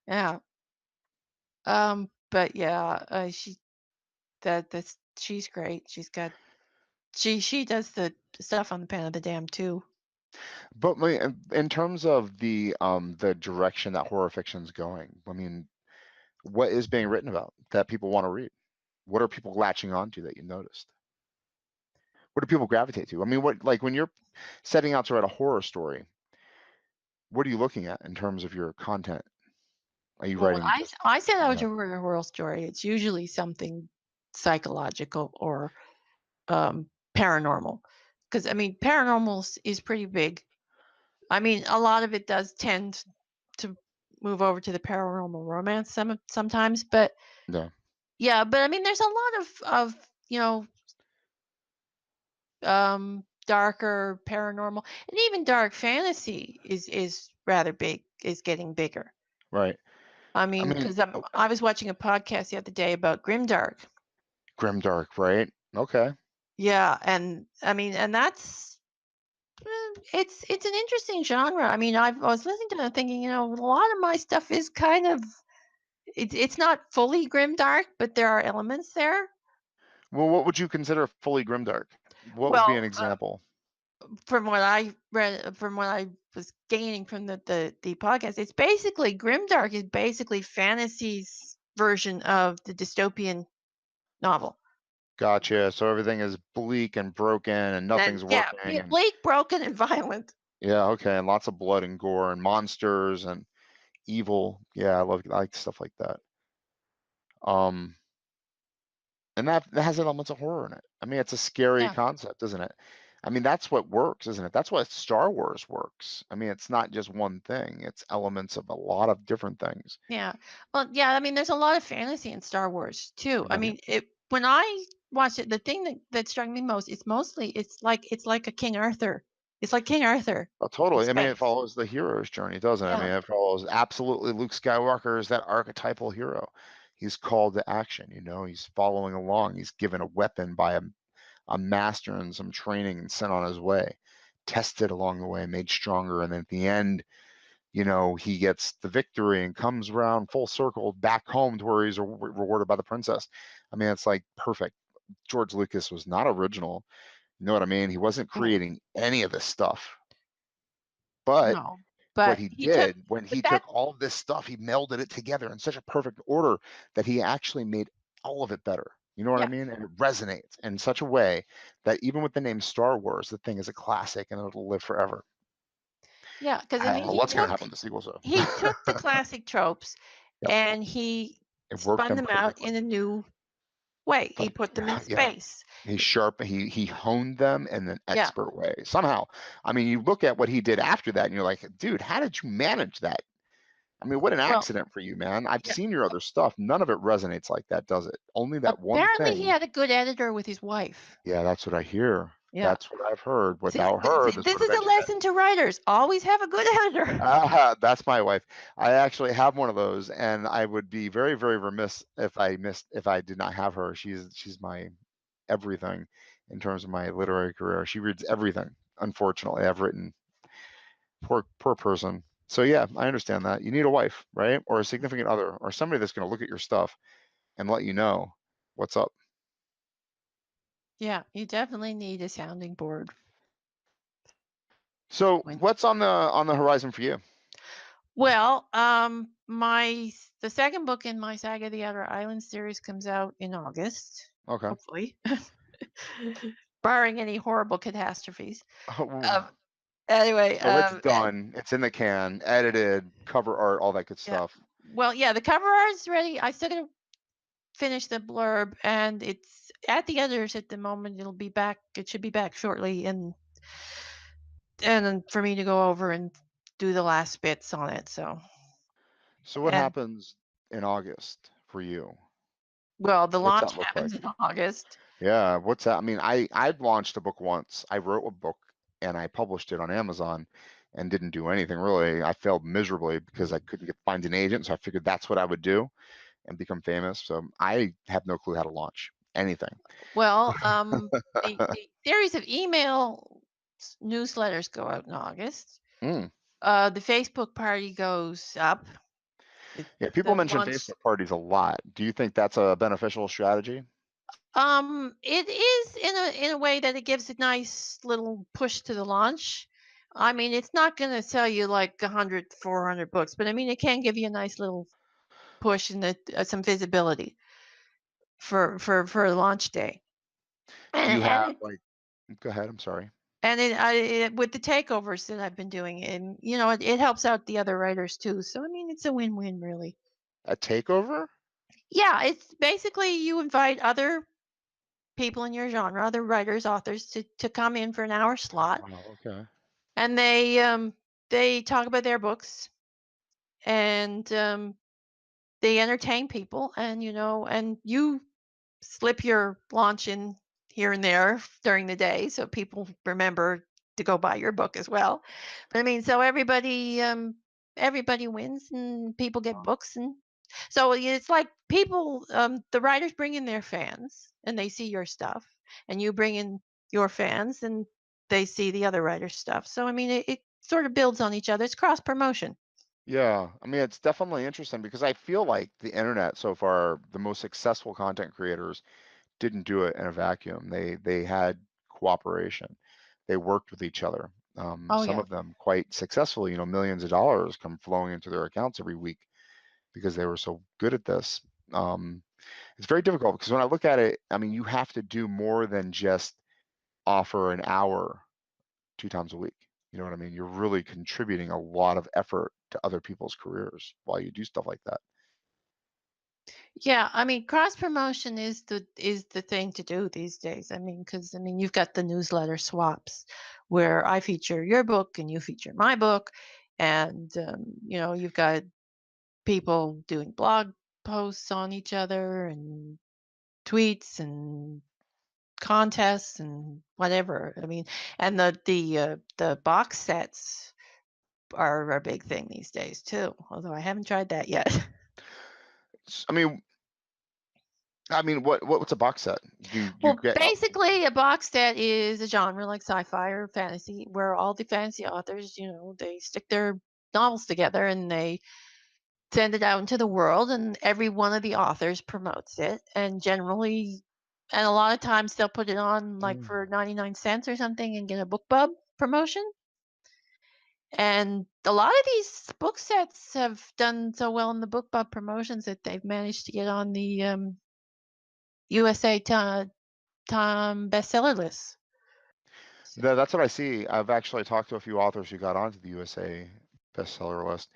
yeah. But yeah, that's she's great. She does the stuff on the Pan of the Dam too. But in terms of the direction that horror fiction's going, I mean, what is being written about that people want to read? What are people latching onto that you noticed? What do people gravitate to? I mean, what, like, when you're setting out to write a horror story, what are you looking at in terms of your content? Are you Well, when writing just I set out genre? to write a horror story, it's usually something psychological or paranormal. Because I mean, is pretty big. I mean, a lot of it does tend to move over to the paranormal romance sometimes, but No, yeah, but I mean, there's a lot of you know darker paranormal and even dark fantasy is rather big, is getting bigger. right. I I mean, mean, because I was watching a podcast the other day about grimdark. grimdark, right? Okay. Yeah, and I mean, and that's it's an interesting genre. I mean, I was listening to it thinking, a lot of my stuff is kind of it's not fully grimdark, but there are elements there. Well, what would you consider fully grimdark? What would be Well, an example? from what I read, from what I was gaining from the podcast, it's basically grimdark is basically fantasy's version of the dystopian novel. Gotcha. So everything is bleak and broken and And nothing's yeah, working and bleak, broken, and violent. yeah, okay, and lots of blood and gore and monsters and evil. Yeah, I like stuff like that. Um, and that has elements of horror in it. I mean, it's a scary Yeah, concept, isn't it? I mean, that's what works, isn't it? That's what Star Wars works. I mean, it's not just one thing. It's elements of a lot of different things. yeah. Well, yeah. I mean, there's a lot of fantasy in Star Wars too. I Yeah. mean, it when I watched it, the thing that struck me most is mostly it's like a King Arthur. It's like King Arthur Oh, in totally. I mean, it space. follows the hero's journey, doesn't it? I Yeah, mean, it follows absolutely Luke Skywalker is that archetypal hero. He's called to action, he's following along. He's given a weapon by a master and some training and sent on his way, tested along the way, made stronger. And then at the end, he gets the victory and comes around full circle back home to where he's rewarded by the princess. I mean, it's like perfect. George Lucas was not original. You know what I mean? He wasn't yeah. creating any of this stuff. But No, what but he he took, did when but he that took all of this stuff, he melded it together in such a perfect order that he actually made all of it better. You know what I yeah, mean? And it resonates in such a way that even with the name Star Wars, the thing is a classic and it'll live forever. yeah. Because I I don't mean, know what's going to happen with the sequel, so he took the classic tropes yep, and he it worked spun them them out perfectly. in a new way. He But put them in yeah, space. he honed them in an Yeah. expert way somehow. I mean, you look at what he did after that, and you're like, dude, how did you manage that? I mean, what an Well, accident for you, man. I've yeah. seen your other stuff. None of it resonates like that, does it? Only that one Apparently, he thing. had a good editor with his wife. Yeah, that's what I hear. Yeah. That's what I've heard. See, Without her, this this would have is been a lesson to writers. Always have a good editor. that's my wife. I actually have one of those, and I would be very, very remiss if I did not have her. She's my everything in terms of my literary career. She reads everything. Unfortunately, I've written. Poor person. So yeah, I understand that. You need a wife, right? Or a significant other, or somebody that's going to look at your stuff and let you know what's up. Yeah, you definitely need a sounding board. So When what's on the horizon for you? well, the second book in my Saga of the Outer Islands series comes out in August, Okay. hopefully, barring any horrible catastrophes. Oh, Um, anyway, so it's done. It's in the can, edited, cover art, all that good yeah. stuff. Well, yeah, the cover art's ready. I still gotta finish the blurb, and it's at the editors at the moment. It'll be back. It should be back shortly, and then for me to go over and do the last bits on it. So, So what and happens in August for you? well, the What's launch that look happens like? in August. Yeah, what's that? I mean, I've launched a book once. I wrote a book and I published it on Amazon, and didn't do anything really. I failed miserably because I couldn't find an agent, so I figured that's what I would do and become famous. So I have no clue how to launch anything. Well, the series of email newsletters go out in August. Mm. The Facebook party goes up. It, Yeah, people the mention launch. Facebook parties a lot. Do you think that's a beneficial strategy? It is in a way that it gives a nice little push to the launch. I mean, it's not going to sell you like 100, 400 books, but I mean, it can give you a nice little push and some visibility for launch day. Do And you and have it, like go ahead, I'm sorry. with the takeovers that I've been doing, and it helps out the other writers too. So I mean, it's a win-win, really. A takeover? Yeah, it's basically you invite other people in your genre, other writers, authors, to come in for an hour slot, Wow, okay. and they talk about their books, and they entertain people, and and you slip your launch in here and there during the day so people remember to go buy your book as well. But I mean, so everybody wins and people get books, and so it's like people, the writers bring in their fans and they see your stuff, and you bring in your fans and they see the other writers' stuff. So I mean, it sort of builds on each other. It's cross promotion. Yeah, I mean, it's definitely interesting because I feel like the internet so far, the most successful content creators didn't do it in a vacuum. They had cooperation. They worked with each other. Oh Some yeah. of them quite successfully, millions of dollars come flowing into their accounts every week because they were so good at this. Um, it's very difficult because when I look at it, I mean, you have to do more than just offer an hour 2 times a week. You know what I mean? You're really contributing a lot of effort to other people's careers while you do stuff like that. Yeah, I mean, cross promotion is the thing to do these days. I mean, because I mean, you've got the newsletter swaps, where I feature your book and you feature my book, and you've got people doing blog posts on each other and tweets and contests and whatever. I mean, and the box sets are a big thing these days too. Although I haven't tried that yet. I mean, what's a box set? Do you Well, get? basically, a box set is a genre like sci-fi or fantasy, where all the fantasy authors, they stick their novels together and they send it out into the world, and every one of the authors promotes it. And a lot of times they'll put it on like Mm. for 99 cents or something and get a BookBub promotion. And a lot of these book sets have done so well in the BookBub promotions that they've managed to get on the USA Time bestseller list. So, That's what I see. I've actually talked to a few authors who got onto the USA bestseller list.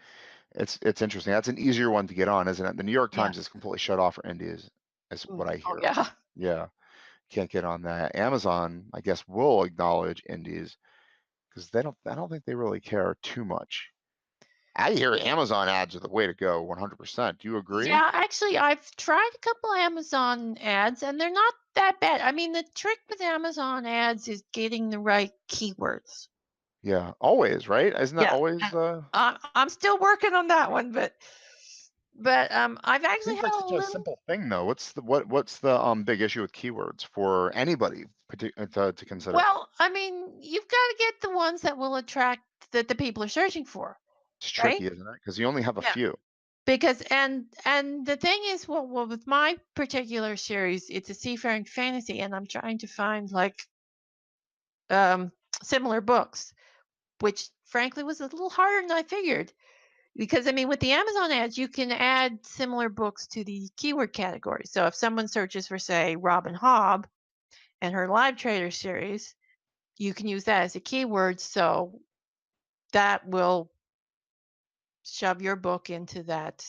It's interesting. That's an easier one to get on, isn't it? The New York yeah. Times is completely shut off for indies, is Mm. what I Oh, hear. yeah. Yeah, can't get on that. Amazon, I guess, will acknowledge indies because they don't. I don't think they really care too much. I hear Amazon ads are the way to go, 100%. Do you agree? Yeah, actually, I've tried a couple Amazon ads and they're not that bad. I mean, the trick with Amazon ads is getting the right keywords. Yeah, always, right? Isn't that Yeah. always And the? I'm still working on that one, but I've It actually seems had like a such a little. simple thing, though. What's the big issue with keywords for anybody to consider? Well, I mean, you've got to get the ones that will attract that the people are searching for, It's right? tricky, isn't it? Because you only have a Yeah. few. Because and the thing is, well, with my particular series, it's a seafaring fantasy, and I'm trying to find like um, similar books, which frankly was a little harder than I figured. Because I mean, with the Amazon ads, you can add similar books to the keyword category. So if someone searches for, say, Robin Hobb and her Live Trader series, you can use that as a keyword. So that will shove your book into that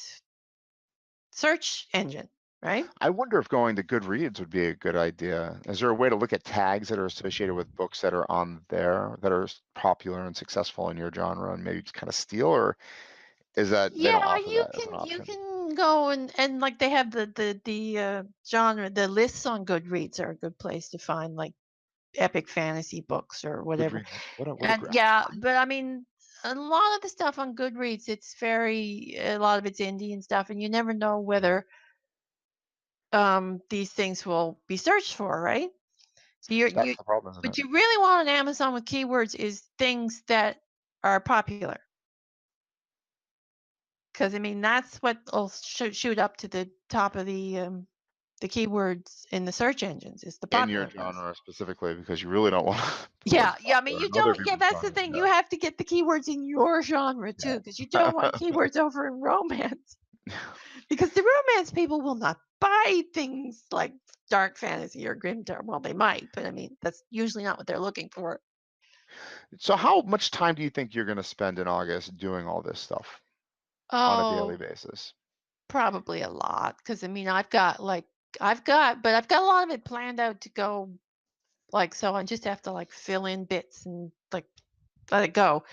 search engine, right? I wonder if going to Goodreads would be a good idea. Is there a way to look at tags that are associated with books that are on there that are popular and successful in your genre and maybe just kind of steal, or is that they don't Yeah, offer you that as an can you option? can go and like they have the genre, the lists on Goodreads are a good place to find like epic fantasy books or whatever. Goodreads, what a And great. yeah, but I mean, a lot of the stuff on Goodreads, it's very a lot of it's Indian stuff, and you never know whether these things will be searched for, right? So you That's the problem, isn't what it? you really want on Amazon with keywords is things that are popular. Because I mean, that's what will shoot up to the top of the keywords in the search engines is the In your popular ones. genre specifically, because you really don't want to put what's Yeah, yeah. I mean, popular you in other don't. Yeah, people's that's the genres. thing. Yeah, You have to get the keywords in your genre too, because you don't want yeah. keywords over in romance. Because the romance people will not buy things like dark fantasy or grimdark. Well, they might, but I mean, that's usually not what they're looking for. So how much time do you think you're going to spend in August doing all this stuff on a daily Oh, basis? probably a lot. Because I mean, but I've got a lot of it planned out to go. Like, so I just have to like fill in bits and like let it go.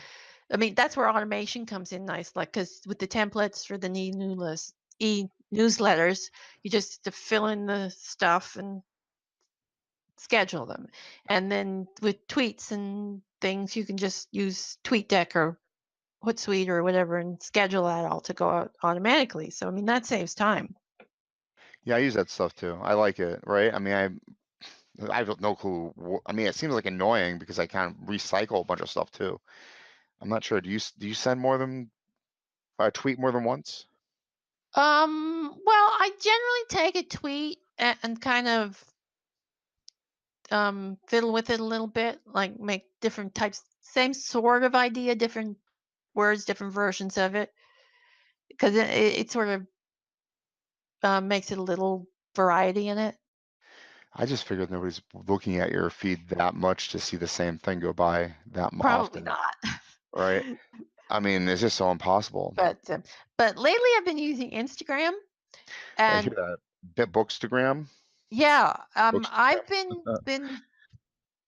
I mean, that's where automation comes in nice, like because with the templates for the e-newsletters, you just have to fill in the stuff and schedule them. And then with tweets and things, you can just use TweetDeck or Hootsuite or whatever and schedule that all to go out automatically. So I mean, that saves time. Yeah, I use that stuff too. I like it, right? I mean, I have no clue. I mean, it seems like annoying because I kind of recycle a bunch of stuff too. I'm not sure. Do you send more than tweet more than once? Well, I generally take a tweet and kind of fiddle with it a little bit, like make different types, same sort of idea, different words, different versions of it, because it sort of makes it a little variety in it. I just figured nobody's looking at your feed that much to see the same thing go by that Probably often, not. right? I mean, it's just so impossible. but um, but lately I've been using Instagram, I hear and that. Bit Bookstagram, yeah, Bookstagram. I've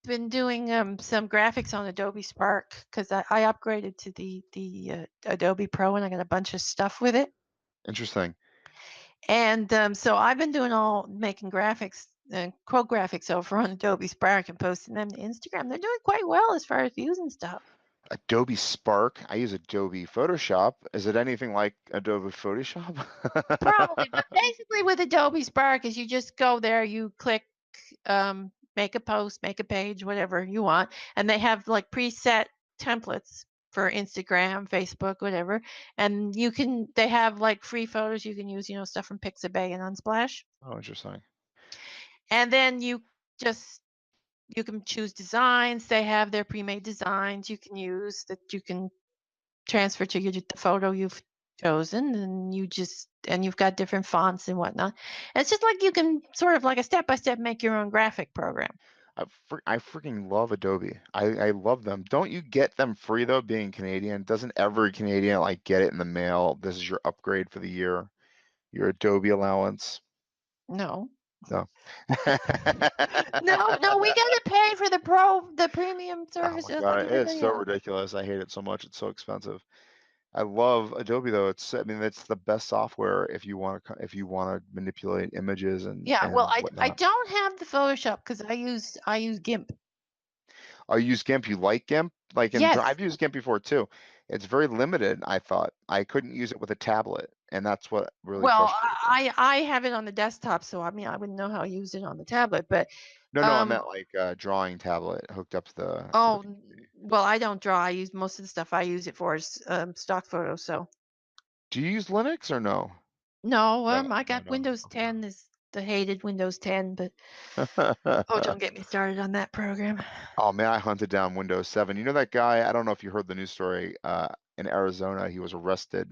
been doing some graphics on Adobe Spark because I upgraded to the Adobe Pro and I got a bunch of stuff with it. Interesting. And so I've been doing all making graphics and quote graphics over on Adobe Spark and posting them to Instagram. They're doing quite well as far as views and stuff. Adobe Spark. I use Adobe Photoshop. Is it anything like Adobe Photoshop? Probably, but basically with Adobe Spark is you just go there, you click make a post, make a page, whatever you want, and they have like preset templates for Instagram, Facebook, whatever. And they have like free photos you can use, stuff from Pixabay and Unsplash. Oh, interesting. And then you can choose designs. They have their pre-made designs you can use that you can transfer to the photo you've chosen, and you've got different fonts and whatnot. And it's just like you can sort of like a step by step make your own graphic program. I freaking love Adobe. I love them. Don't you get them free though, being Canadian? Doesn't every Canadian like get it in the mail? This is your upgrade for the year, your Adobe allowance. No. No. No, no, we gotta pay for the premium Oh service my just like God, it's everybody so else. ridiculous. I hate it so much. It's so expensive. I love Adobe though. I mean, it's the best software if you want to manipulate images Yeah, well, and I whatnot. don't have the Photoshop because I use GIMP. I use GIMP. You like GIMP? Like Yes. I've used GIMP before too. It's very limited. I thought I couldn't use it with a tablet, and that's what really Well, frustrated me. I have it on the desktop, so I mean I wouldn't know how to use it on the tablet, but No, no, I um meant like a drawing tablet hooked up to the oh PC. well, I don't draw. I use most of the stuff I use it for is stock photos, so Do you use Linux or no? no, No, I no, got no. Windows 10 is the hated Windows 10, but oh, Okay. don't get me started on that program. Oh man, I hunted down Windows 7. You know that guy? I don't know if you heard the news story. In Arizona, he was arrested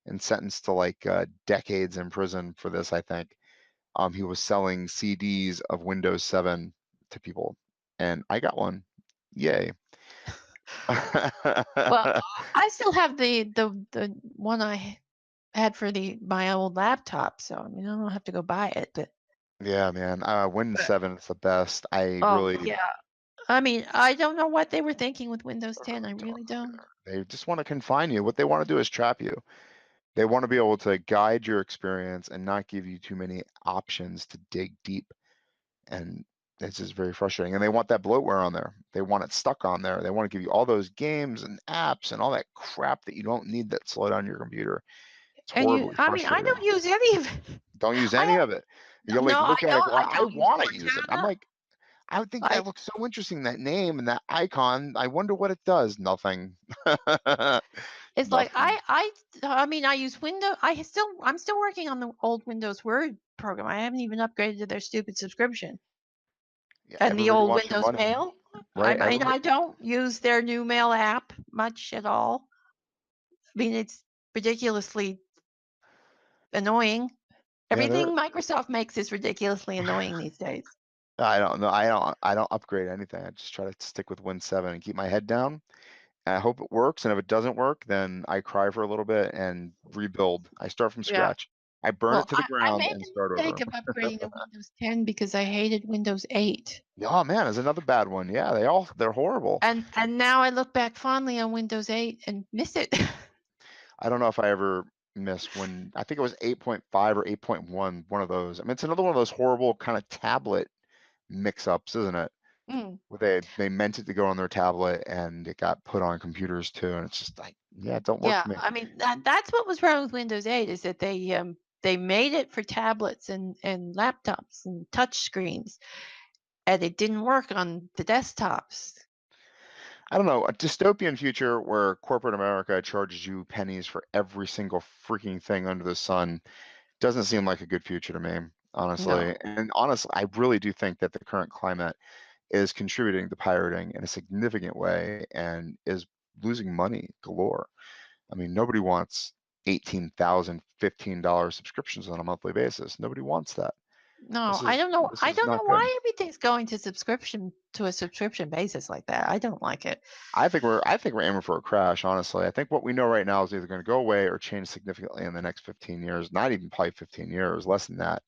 and sentenced to like decades in prison for this, I think. He was selling CDs of Windows 7 to people, and I got one. Yay. Well, I still have the one I had for the my old laptop, so I mean I don't have to go buy it, Yeah, man. Windows but 7 is the best. I oh really yeah. I mean, I don't know what they were thinking with Windows 10. I don't. really don't. They just want to confine you. What they want to do is trap you. They want to be able to guide your experience and not give you too many options to dig deep. And It's just very frustrating. And they want that bloatware on there. They want it stuck on there. They want to give you all those games and apps and all that crap that you don't need that slow down your computer. It's And you, horribly I mean, I don't frustrating. use any of it. Don't use I any of it. You no, like I look at it, don't. go, I I don't use want to use it. I'm Cortana. like, I would think that Like, looks so interesting, that name and that icon. I wonder what it does. Nothing. it's like Nothing. I mean, I use Windows. I'm still working on the old Windows Word program. I haven't even upgraded to their stupid subscription. Yeah, And the everybody old wants your Windows money, Mail. I right? mean, Everybody. I don't use their new mail app much at all. I mean, it's ridiculously annoying. Yeah, they're. Everything Microsoft makes is ridiculously annoying these days. I don't know. I don't upgrade anything. I just try to stick with Win 7 and keep my head down. And I hope it works. And if it doesn't work, then I cry for a little bit and rebuild. I start from Yeah. scratch. I burn Well, it to the I ground made and the start mistake over. of upgrading to Windows 10 because I hated Windows 8. Oh man, there's another bad one. Yeah, they're horrible. And now I look back fondly on Windows 8 and miss it. I don't know if I ever missed when I think it was 8.5 or 8.1, one of those. I mean, it's another one of those horrible kind of tablet mix-ups, isn't it? Mm. Where they meant it to go on their tablet and it got put on computers too, and it's just like, yeah, it don't work Yeah, for me. I mean that's what was wrong with Windows 8 is that they made it for tablets and laptops and touch screens, and it didn't work on the desktops. I don't know, a dystopian future where corporate America charges you pennies for every single freaking thing under the sun doesn't seem like a good future to me, honestly. No, And honestly, I really do think that the current climate is contributing to pirating in a significant way and is losing money galore. I mean, nobody wants 18,000 $15 subscriptions on a monthly basis. Nobody wants that. no, This is this I is don't not know good. why everything's going to a subscription basis like that. I don't like it. I think we're aiming for a crash, honestly. I think what we know right now is either going to go away or change significantly in the next 15 years, not even probably 15 years, less than that.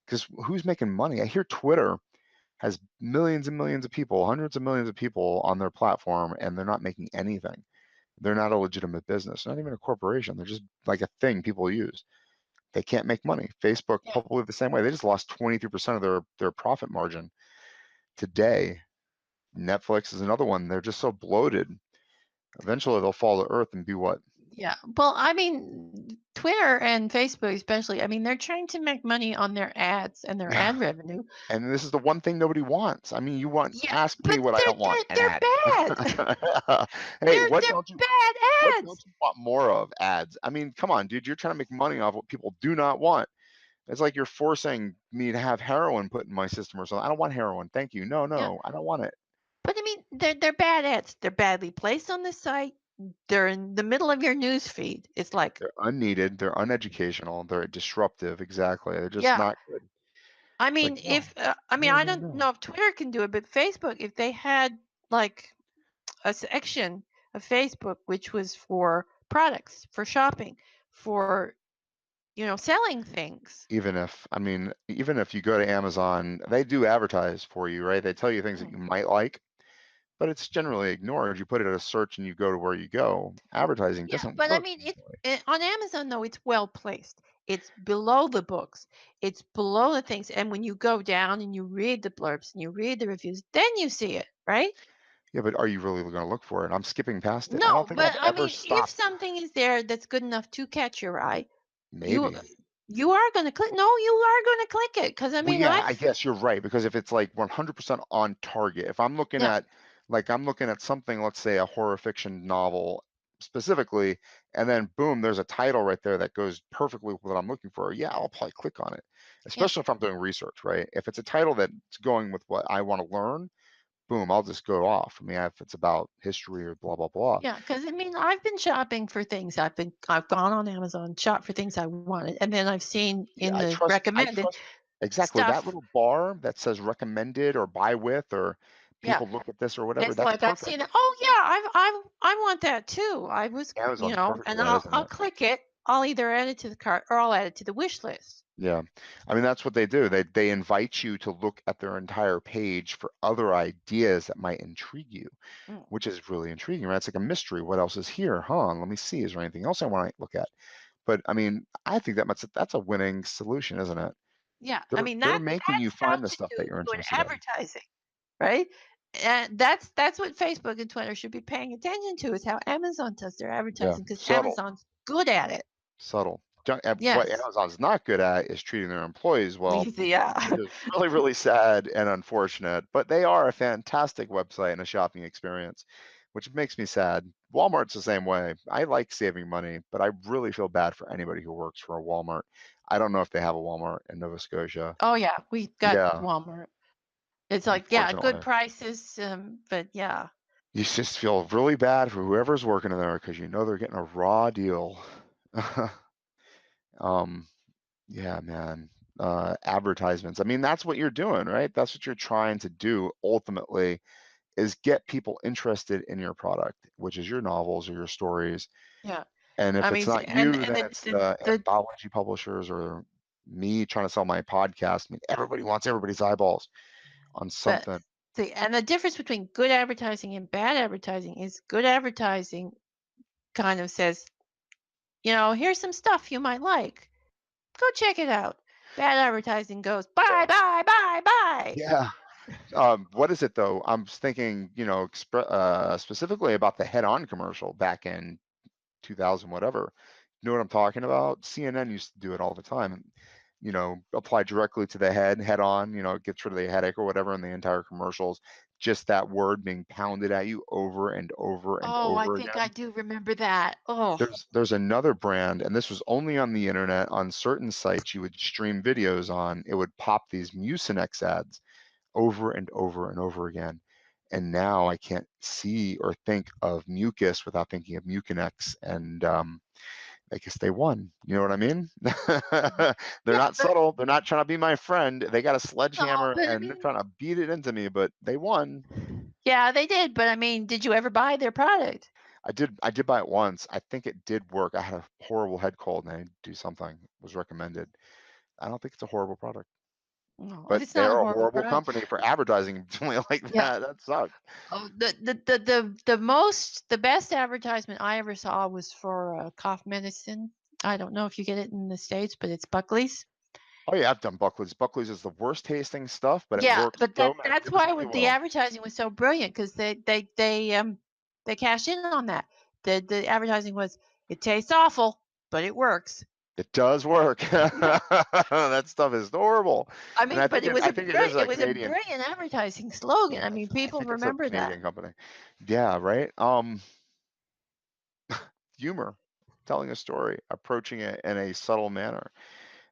Because who's making money? I hear Twitter has millions and millions of people, hundreds of millions of people on their platform, and they're not making anything. They're not a legitimate business, not even a corporation. They're just like a thing people use. They can't make money. Facebook Yeah. probably the same way. They just lost 23% of their profit margin today. Netflix is another one. They're just so bloated. Eventually they'll fall to earth and be what? Yeah. Well, I mean, Twitter and Facebook especially, I mean, they're trying to make money on their ads and their Yeah. ad revenue. And this is the one thing nobody wants. I mean, Yeah, ask me but what I don't want, an they're ad. bad. Hey, They're bad what don't ads. you want more of? Ads. I mean, come on, dude, you're trying to make money off what people do not want. It's like you're forcing me to have heroin put in my system or something. I don't want heroin. Thank you. No, Yeah. no, I don't want it. But I mean, they're bad ads. They're badly placed on the site. They're in the middle of your news feed. It's like, They're unneeded. They're uneducational. They're disruptive. Exactly. They're just yeah. not good. I It's like, mean, no, if I mean, no, I no, don't no. know if Twitter can do it, but Facebook, if they had like a section of Facebook which was for products, for shopping, for selling things. I mean, even if you go to Amazon, they do advertise for you, right? They tell you things that Mm. you might like, but it's generally ignored. You put it at a search and you go to where you go. Advertising Yeah, doesn't but I work mean, usually. on Amazon though, it's well placed. It's below the books. It's below the things. And when you go down and you read the blurbs and you read the reviews, then you see it, right? Yeah, but are you really going to look for it? I'm skipping past it. I don't No, think but I've I ever mean, if stopped. something is there that's good enough to catch your eye, you Maybe. you are going to click. No, you are going to click it because I Well, mean, yeah, I've I guess you're right because if it's like 100% on target, if I'm looking yeah at I'm looking at something, let's say a horror fiction novel specifically, and then boom, there's a title right there that goes perfectly with what I'm looking for. Yeah, I'll probably click on it, yeah especially if I'm doing research, right? If it's a title that's going with what I want to learn, boom, I'll just go off. I mean, if it's about history or blah blah blah. yeah because I mean, I've been shopping for things. I've gone on Amazon, shopped for things I wanted, and then I've seen Yeah, in the I recommended trust exactly that stuff. little bar that says recommended or buy with or Yeah, people look at this or whatever. it's That's like I've seen perfect. it. Oh yeah, I want that too. I was, Amazon's perfect and for that, isn't I'll it? click it. I'll either add it to the cart or I'll add it to the wish list. Yeah. I mean, that's what they do. They invite you to look at their entire page for other ideas that might intrigue you, Mm. which is really intriguing, right? It's like a mystery. What else is here? Huh? Let me see. Is there anything else I want to look at? But I mean, I think that's a winning solution, isn't it? Yeah, I They're mean, they're that making that you stuff find the should stuff that do you're good interested in. advertising, right? And that's what Facebook and Twitter should be paying attention to, is how Amazon does their Yeah, advertising, because subtle, Amazon's good at it. subtle. What Yes. Amazon's not good at is treating their employees well, which Yeah. is really, really sad and unfortunate. But they are a fantastic website and a shopping experience, which makes me sad. Walmart's the same way. I like saving money, but I really feel bad for anybody who works for a Walmart. I don't know if they have a Walmart in Nova Scotia. Oh, yeah, we got Yeah, Walmart. It's like, yeah, good unfortunately. prices, but yeah. You just feel really bad for whoever's working in there because you know they're getting a raw deal. um, yeah, man. Advertisements. I mean, that's what you're doing, right? That's what you're trying to do ultimately, is get people interested in your product, which is your novels or your stories. Yeah. And I if it's mean, not and you, then it's the the anthology publishers or me trying to sell my podcast. I mean, everybody wants everybody's eyeballs on but something. the difference between good advertising and bad advertising is good advertising kind of says, here's some stuff you might like. Go check it out. Bad advertising goes, bye, bye, bye, bye. Yeah. What is it though? I'm thinking, specifically about the head-on commercial back in 2000, whatever. You know what I'm talking about? CNN used to do it all the time. Apply directly to the head on. It gets rid of the headache or whatever in the entire commercials. Just that word being pounded at you over and over and Oh, I over think I again. do remember that. Oh, There's another brand, and this was only on the internet on certain sites you would stream videos on. It would pop these Mucinex ads over and over and over again. And now I can't see or think of mucus without thinking of Mucinex. And I guess they won. You know what I mean? They're yeah, not subtle. They're not trying to be my friend. They got a no, sledgehammer but I and they're mean, trying to beat it into me, but they won. yeah, they did. But I mean, did you ever buy their product? I did buy it once. I think it did work. I had a horrible head cold and I had to do something. It was recommended. I don't think it's a horrible product, No, but it's not a they're a horrible horrible product. company for advertising to me like Yeah. that. That sucked. Oh, the best advertisement I ever saw was for cough medicine. I don't know if you get it in the States, but it's Buckley's. Oh yeah, I've done Buckley's. Buckley's is the worst tasting stuff, but it Yeah, works but so that's why magnificently with the well. advertising was so brilliant, because they cashed in on that. The advertising was, it tastes awful, but it works. It does work. That stuff is horrible, I and I mean, but think it, I think it is it a was a Canadian. brilliant advertising slogan. I Yeah, mean, I people think it's a remember that. Canadian company. Yeah, right. Humor, telling a story, approaching it in a subtle manner.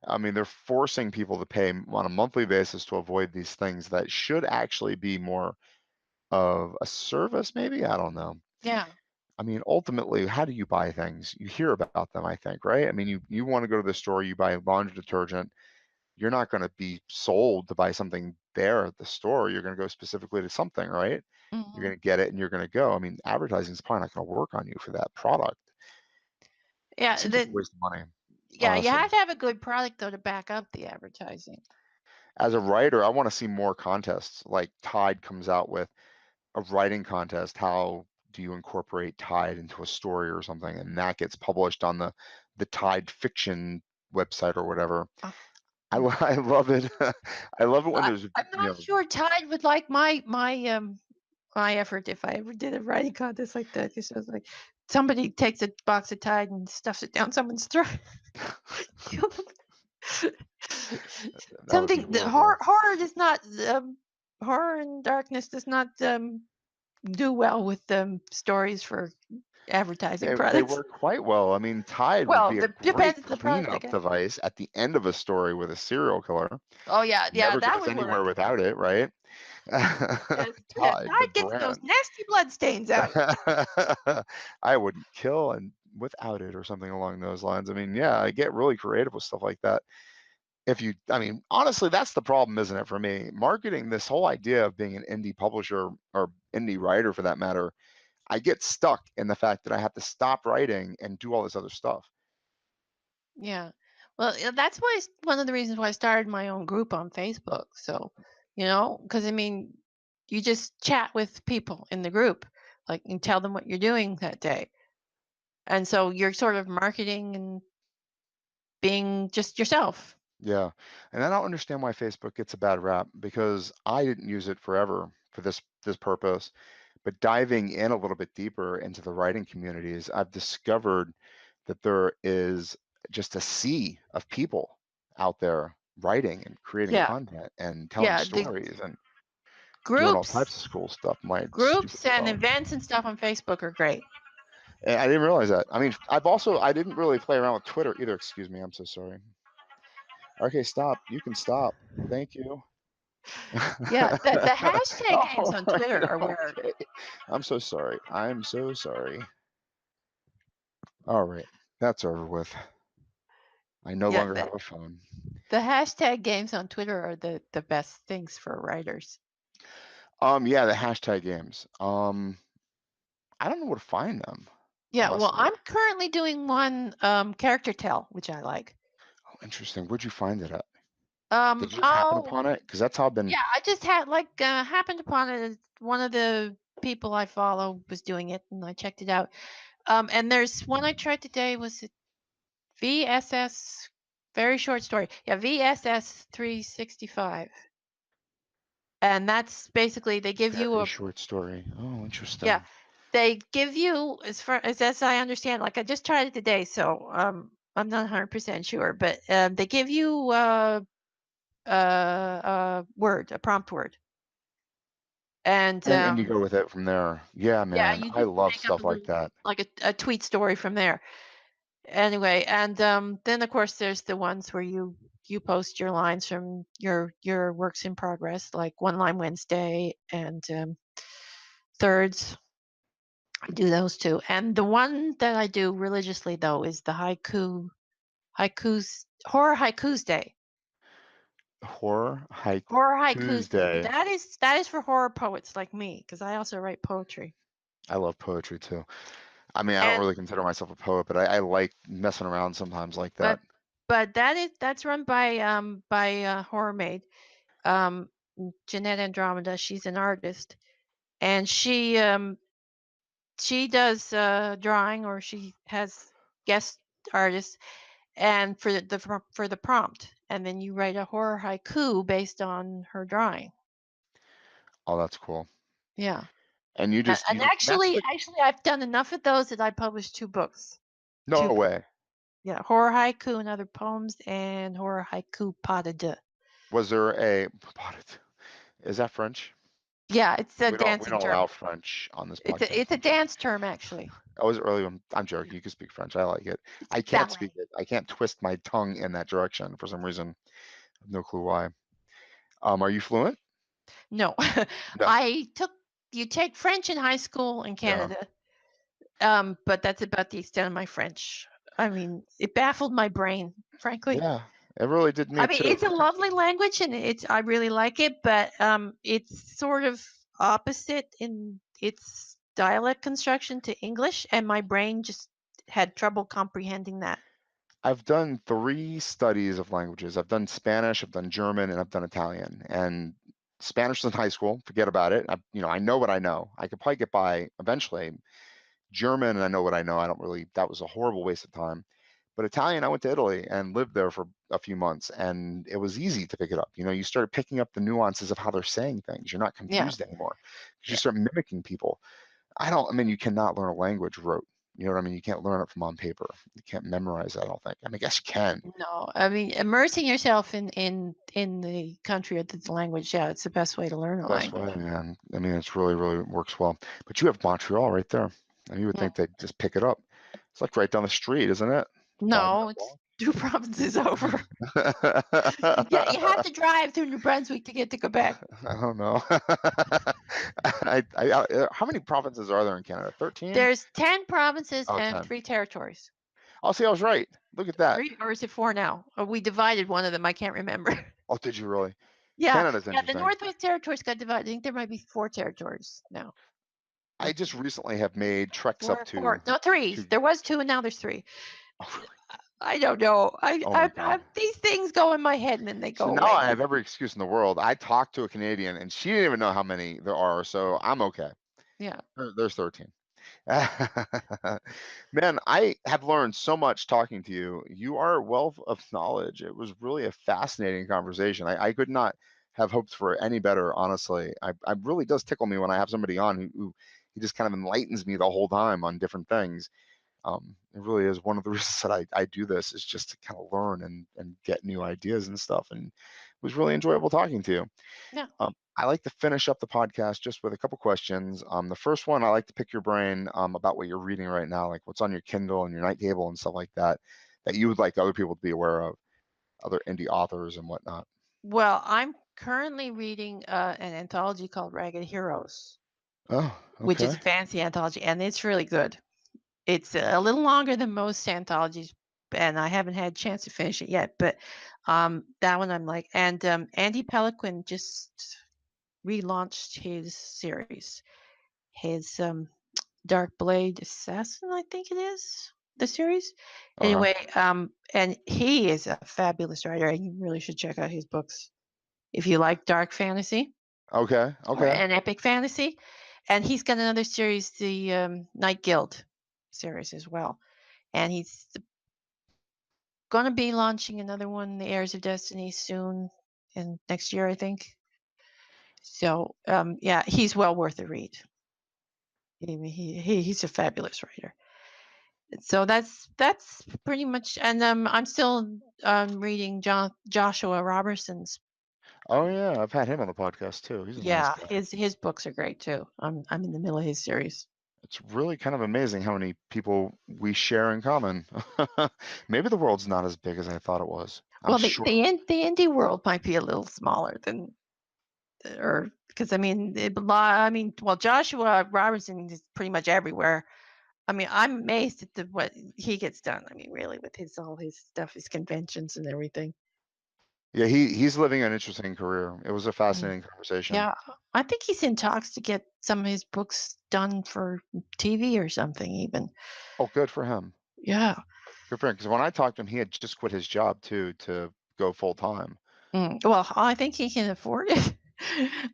I mean, they're forcing people to pay on a monthly basis to avoid these things that should actually be more of a service, maybe. I don't know. Yeah. I mean, ultimately, how do you buy things? You hear about them, I think, right? I mean, you want to go to the store, you buy laundry detergent. You're not going to be sold to buy something there at the store. You're going to go specifically to something, right? You're Hmm. going to get it and you're going to go. I mean, advertising is probably not going to work on you for that product. It Yeah. seems like a waste of money, Yeah. You honestly. have to have a good product though to back up the advertising. As a writer, I want to see more contests. Like Tide comes out with a writing contest. How do you incorporate Tide into a story or something? And that gets published on the Tide fiction website or whatever. Oh, I, yeah. I love it. I love it when there's, I'm not sure Tide would like my effort if I ever did a writing contest like that. Because it was like, somebody takes a box of Tide and stuffs it down someone's throat. that would be Something the horrible. horror does not horror and darkness does not do well with stories for advertising They products. work quite well. I mean, Tide would Well, be a depends great on the product, I cleanup guess. device at the end of a story with a serial killer. Oh yeah, yeah, Never that goes would anywhere work. without it, right? Yes, yeah, Tide, the Tide gets those brand. nasty blood stains out. I wouldn't kill and without it or something along those lines. I mean, yeah, I get really creative with stuff like that. I mean, honestly, that's the problem, isn't it, for me? Marketing, this whole idea of being an indie publisher or indie writer for that matter, I get stuck in the fact that I have to stop writing and do all this other stuff. Yeah. Well, that's why one of the reasons why I started my own group on Facebook. So, because I mean, you just chat with people in the group, like, and tell them what you're doing that day. And so you're sort of marketing and being just yourself. Yeah. And I don't understand why Facebook gets a bad rap because I didn't use it forever for this purpose. But diving in a little bit deeper into the writing communities, I've discovered that there is just a sea of people out there writing and creating Yeah, content and telling yeah. The stories and doing all types groups, of cool stuff. My stupid groups and phone. events and stuff on Facebook are great. And I didn't realize that. I mean, I didn't really play around with Twitter either. Excuse me. I'm so sorry. Okay, stop. You can stop. Thank you. Yeah, the hashtag games Oh, on Twitter are where. okay. I'm so sorry. I'm so sorry. All right. That's over with. I no Yeah, longer have a phone. the hashtag games on Twitter are the best things for writers. Yeah, the hashtag games. I don't know where to find them, Yeah, well, honestly. I'm currently doing one character tell, which I like. Oh, interesting. Where'd you find it at? Did you just happen Oh, upon it? Because that's how I've been. yeah, I just had like happened upon it. One of the people I follow was doing it, and I checked it out. And there's one I tried today. Was it VSS? Very short story. Yeah, VSS 365, and that's basically they give you Very a short story. Oh, yeah interesting. they give you as far as I understand. Like I just tried it today, so I'm not 100% sure, but they give you a word, a prompt word, and And you go with it from there. Yeah, yeah, man. you I just love make up a stuff like little that. like a tweet story from there. Anyway, and then of course there's the ones where you post your lines from your works in progress, like One Line Wednesday and thirds. I do those too. And the one that I do religiously though is the haikus horror haikus day. Horror Hike Horror haikus day. Tuesday. That is for horror poets like me because I also write poetry. I love poetry too. I mean, I don't And really consider myself a poet, but I like messing around sometimes like that. but but that's run by Horror Maid. Um Jeanette Andromeda, she's an artist and she does drawing or she has guest artists and for the prompt and then you write a horror haiku based on her drawing. Oh, that's cool. Yeah. And you just And that's actually the actually I've done enough of those that I published two no books. way. Yeah, horror haiku and other poems and horror haiku pas de deux. Was there a is that French? Yeah, it's a We dancing don't term. allow French on this It's podcast, a I'm sorry. dance term actually. I was early. I'm Yeah, joking. You can speak French. I like it. it's I can't speak ballet. it. I can't twist my tongue in that direction for some reason. I have no clue why. Are you fluent? No. No. I took you take French in high school in Yeah. Canada. But that's about the extent of my French. I mean, it baffled my brain, frankly. Yeah. It really did I me mean, too. it's a lovely language and I really like it, but it's sort of opposite in its dialect construction to English, and my brain just had trouble comprehending that. I've done 3 studies of languages. I've done Spanish, I've done German, and I've done Italian. And Spanish was in high school. Forget about it. I know what I know. I could probably get by eventually. German, and I know what I know. I don't really. That was a horrible waste of time. But Italian, I went to Italy and lived there for a few months, and it was easy to pick it up. You start picking up the nuances of how they're saying things. You're not Yeah, confused anymore because you yeah. start mimicking people. I mean, you cannot learn a language rote. You know what I mean? You can't learn it from on paper. You can't memorize it, I don't think. I mean, I guess you can. No, I mean, immersing yourself in the country or the language, yeah, it's the best way to learn a Best language. way, man. I mean, it's really, really works well. But you have Montreal right there. And you would Yeah. think they'd just pick it up. It's like right down the street, isn't it? No, 5 minute it's walk. 2 provinces over. Yeah, you have to drive through New Brunswick to get to Quebec. I don't know. How many provinces are there in Canada? 13? There's 10 provinces Oh, and 10. 3 territories. Oh, see, I was right. Look at that. 3 or is it 4 now? We divided one of them, I can't remember. Oh, did you really? Yeah, Canada's yeah, the interesting. Northwest Territories got divided. I think there might be 4 territories now. Or I just recently have made treks up 4 to no, 3. to. There was 2 and now there's 3. Oh, really? I don't know. Oh my I God. these things go in my head and then they So go now I away. have every excuse in the world. I talked to a Canadian and she didn't even know how many there are, so I'm okay. Yeah. There's 13. Man, I have learned so much talking to you. You are a wealth of knowledge. It was really a fascinating conversation. I could not have hoped for any better, honestly. I really does tickle me when I have somebody on who he just kind of enlightens me the whole time on different things. It really is one of the reasons that I do this is just to kind of learn and get new ideas and stuff. And it was really enjoyable talking to you. Yeah. I like to finish up the podcast just with a couple questions. The first one, I like to pick your brain about what you're reading right now, like what's on your Kindle and your night table and stuff like that, that you would like other people to be aware of, other indie authors and whatnot. Well, I'm currently reading an anthology called Ragged Heroes, Oh, which is okay. a fancy anthology, and it's really good. It's a little longer than most anthologies, and I haven't had a chance to finish it yet. But that one I'm like, and Andy Peliquin just relaunched his series, his Dark Blade Assassin, I think it is the series. Okay. Anyway, and he is a fabulous writer, and you really should check out his books if you like dark fantasy Okay. or Okay. an epic fantasy. And he's got another series, the Night Guild series as well. And he's going to be launching another one, The Heirs of Destiny, soon, in next year, I think. So, yeah, he's well worth a read. He's a fabulous writer. So that's pretty much. And I'm still reading Joshua Robertson's. Oh yeah, I've had him on the podcast too. He's a nice Yeah, guy. his books are great too. I'm in the middle of his series. It's really kind of amazing how many people we share in common. Maybe the world's not as big as I thought it was. I'm Well, sure. the indie world might be a little smaller than, or because I mean, well, Joshua Robertson is pretty much everywhere. I mean, I'm amazed at what he gets done. I mean, really, with his all his stuff, his conventions and everything. Yeah, he's living an interesting career. It was a Mm. fascinating conversation. Yeah, I think he's in talks to get some of his books done for TV or something. Even Oh, good for him. yeah. Good for him. Because when I talked to him, he had just quit his job too to go full time. Well, I think he can afford it.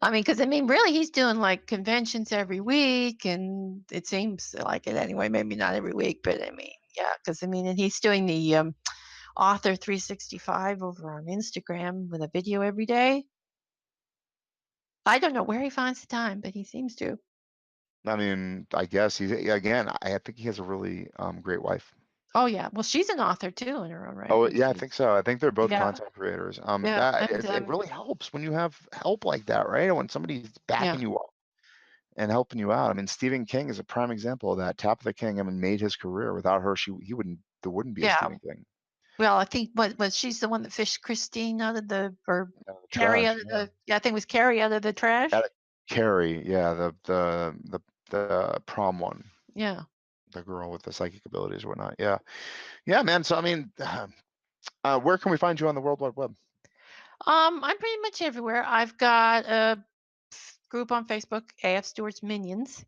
I mean, because I mean, really, he's doing like conventions every week, and it seems like it anyway. Maybe not every week, but I mean, yeah, because I mean, and he's doing the author 365 over on Instagram with a video every day. I don't know where he finds the time, but he seems to. I mean, I guess he's again. I think he has a really great wife. Oh yeah, well, she's an author too in her own right. Oh And yeah, I think so. I think they're both yeah, content creators. yeah, That and it really helps when you have help like that, right? When somebody's yeah, backing you up and helping you out. I mean, Stephen King is a prime example of that. Tap of the King, I mean, made his career. Without her, he wouldn't. There wouldn't be a yeah. Stephen King. Well, I think what she's the one that fished Christine out of the or The Carrie trash. out of Yeah. the I think it was Carrie out of the trash. Carrie. Yeah. The prom one. Yeah. The girl with the psychic abilities or whatnot. Yeah. Yeah, man. So I mean, where can we find you on the World Wide Web? I'm pretty much everywhere. I've got a group on Facebook, AF Stewart's Minions.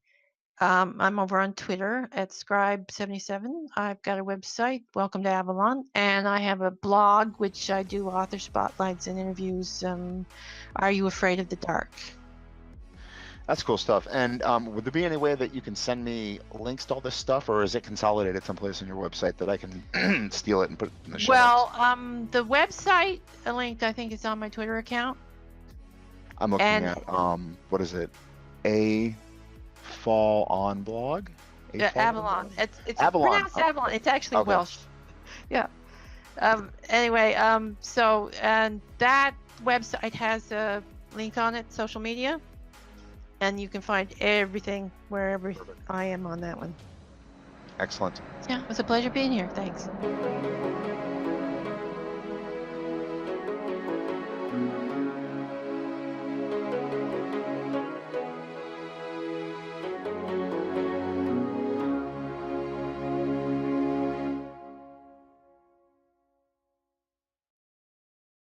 I'm over on Twitter at Scribe77. I've got a website, Welcome to Avalon, and I have a blog which I do author spotlights and interviews. Are You Afraid of the Dark? That's cool stuff. And would there be any way that you can send me links to all this stuff, or is it consolidated someplace on your website that I can steal it and put it in the show notes? Well, the website link I think is on my Twitter account. I'm looking And at what is it? A Fall On blog? Avalon. It's Avalon. pronounced Avalon. It's actually Okay. Welsh. Yeah. Anyway, so and that website has a link on it, social media, and you can find everything wherever I am on that one. Excellent. Yeah, it was a pleasure being here. Thanks.